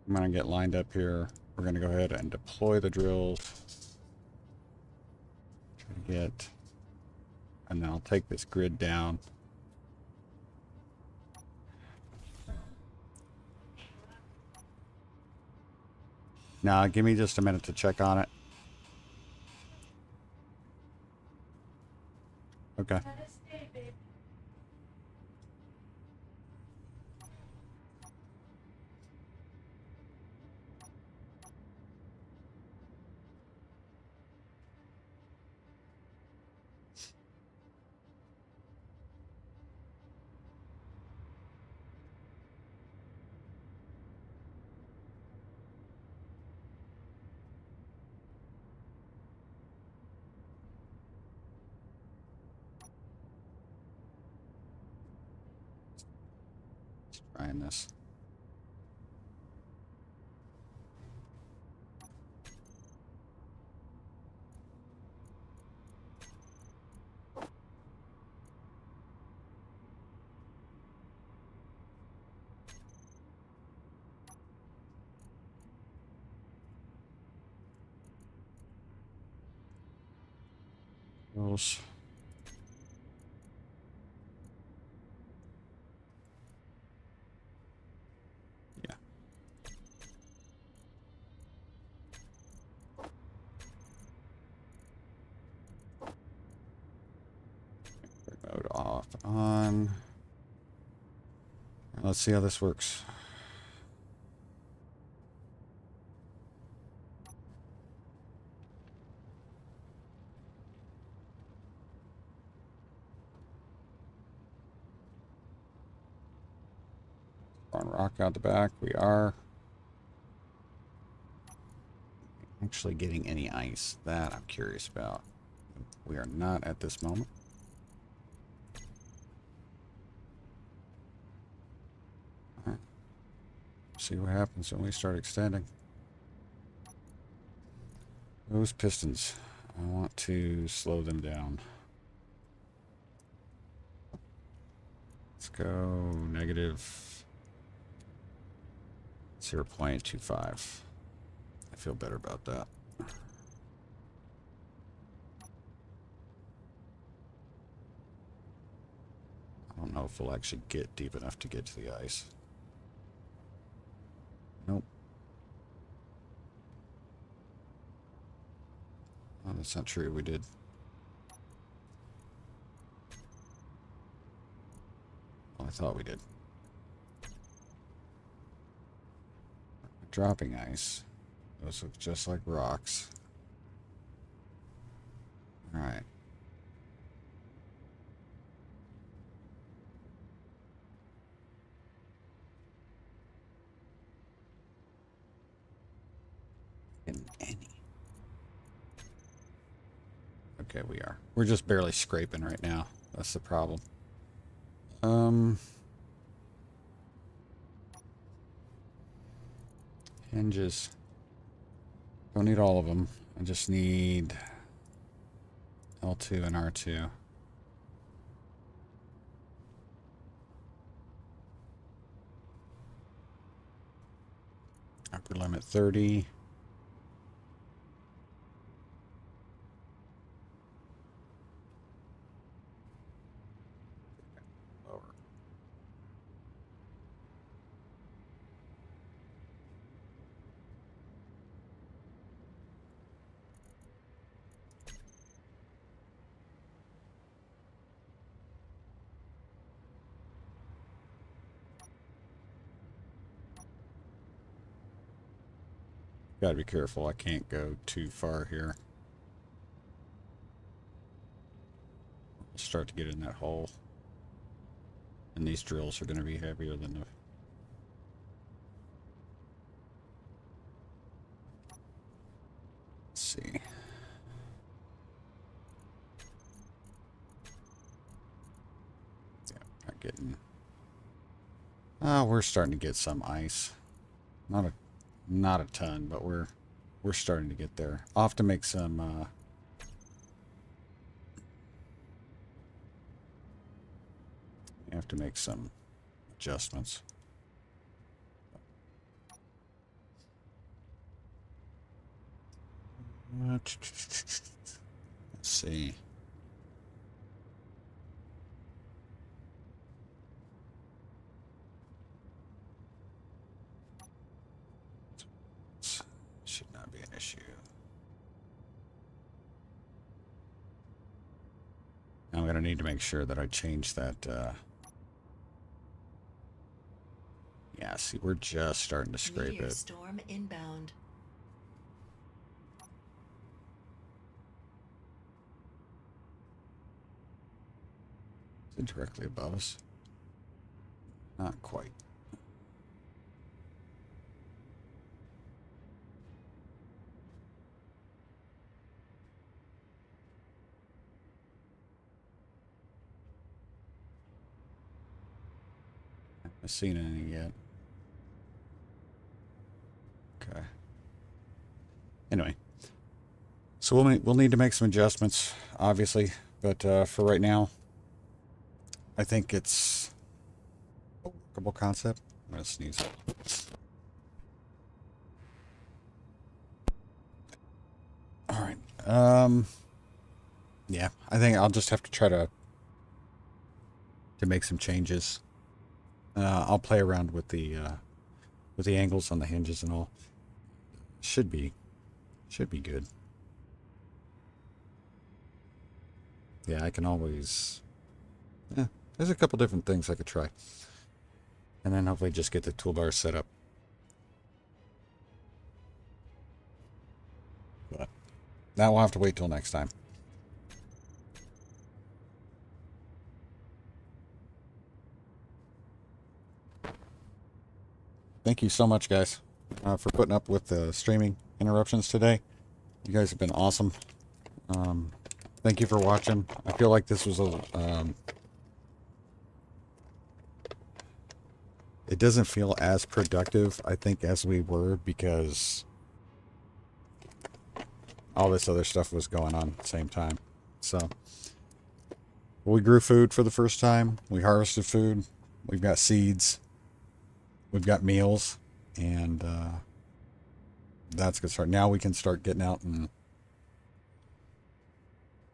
I'm going to get lined up here. We're going to go ahead and deploy the drills. Try to get, and then I'll take this grid down. Now, give me just a minute to check on it. Okay. Trying this. Rules. Yeah. Mode off, on. Let's see how this works. On rock out the back, we are actually getting any ice. That I'm curious about. We are not at this moment. All right. See what happens when we start extending. Those pistons, I want to slow them down. Let's go negative 0.25. I feel better about that. I don't know if we'll actually get deep enough to get to the ice. Nope. Oh, that's not true. We did. Oh, I thought we did. Dropping ice. Those look just like rocks. Alright. Any. Okay, we are. We're just barely scraping right now. That's the problem. Hinges. Don't need all of them. I just need L2 and R2. Upper limit 30. Lower. Gotta be careful. I can't go too far here. We'll start to get in that hole. And these drills are going to be heavier than the... Let's see. Yeah, not getting... Oh, we're starting to get some ice. Not a ton, but we're starting to get there. I'll have to make some adjustments. Let's see. Should not be an issue. Now I'm going to need to make sure that I change that. Yeah, see, we're just starting to scrape Meteor it. storm inbound. Is it directly above us? Not quite. Haven't seen any yet. Okay. Anyway, so we'll need to make some adjustments, obviously, but for right now, I think it's a workable concept. I'm gonna sneeze. All right. Yeah, I think I'll just have to try to make some changes. I'll play around with the angles on the hinges and all. Should be good. Yeah, I can always. Yeah, there's a couple different things I could try, and then hopefully just get the toolbar set up. But that will have to wait till next time. Thank you so much, guys, for putting up with the streaming interruptions today. You guys have been awesome. Thank you for watching. I feel like this was a... it doesn't feel as productive, I think, as we were, because all this other stuff was going on at the same time. So, we grew food for the first time. We harvested food. We've got seeds. We've got meals, and that's good start. Now we can start getting out and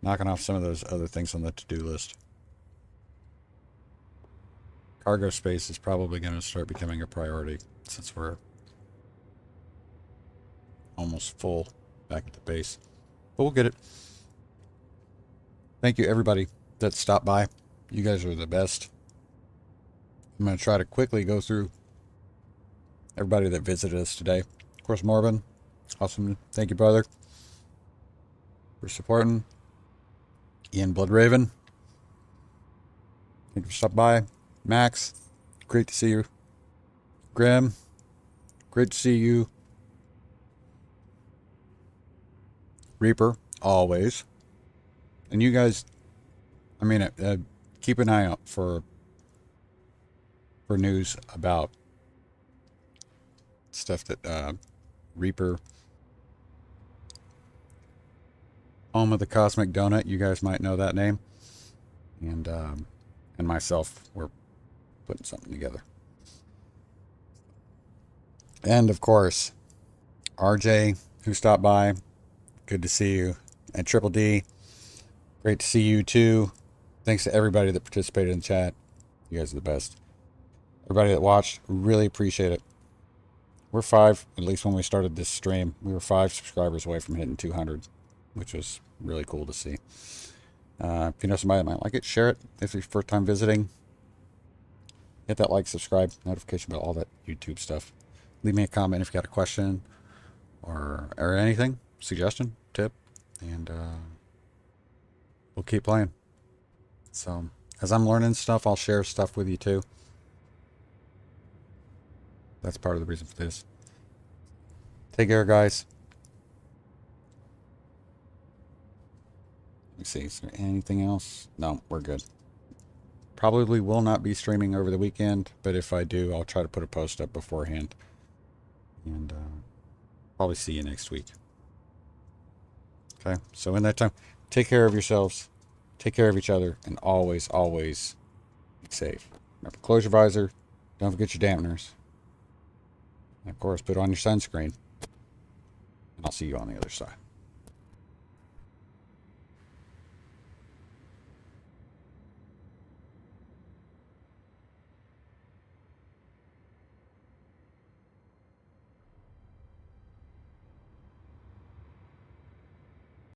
knocking off some of those other things on the to-do list. Cargo space is probably going to start becoming a priority since we're almost full back at the base. But we'll get it. Thank you, everybody that stopped by. You guys are the best. I'm going to try to quickly go through everybody that visited us today. Of course, Morbin. Awesome. Thank you, brother, for supporting. Ian Bloodraven. Thank you for stopping by. Max. Great to see you. Grim. Great to see you. Reaper. Always. And you guys, I mean, keep an eye out for news about stuff that Reaper, home of the Cosmic Donut, you guys might know that name, and myself, we're putting something together. And of course, RJ, who stopped by, good to see you, and Triple D, great to see you too. Thanks to everybody that participated in the chat. You guys are the best. Everybody that watched, really appreciate it. We're 5, at least when we started this stream, we were 5 subscribers away from hitting 200, which was really cool to see. If you know somebody that might like it, share it. If it's your first time visiting, hit that like, subscribe, notification bell, all that YouTube stuff. Leave me a comment if you got a question or anything, suggestion, tip, and we'll keep playing. So, as I'm learning stuff, I'll share stuff with you too. That's part of the reason for this. Take care, guys. Let me see, is there anything else? No, we're good. Probably will not be streaming over the weekend, but if I do, I'll try to put a post up beforehand. And probably see you next week. Okay, so in that time, take care of yourselves, take care of each other, and always, always be safe. Remember, close your visor, don't forget your dampeners. And of course, put on your sunscreen. And I'll see you on the other side.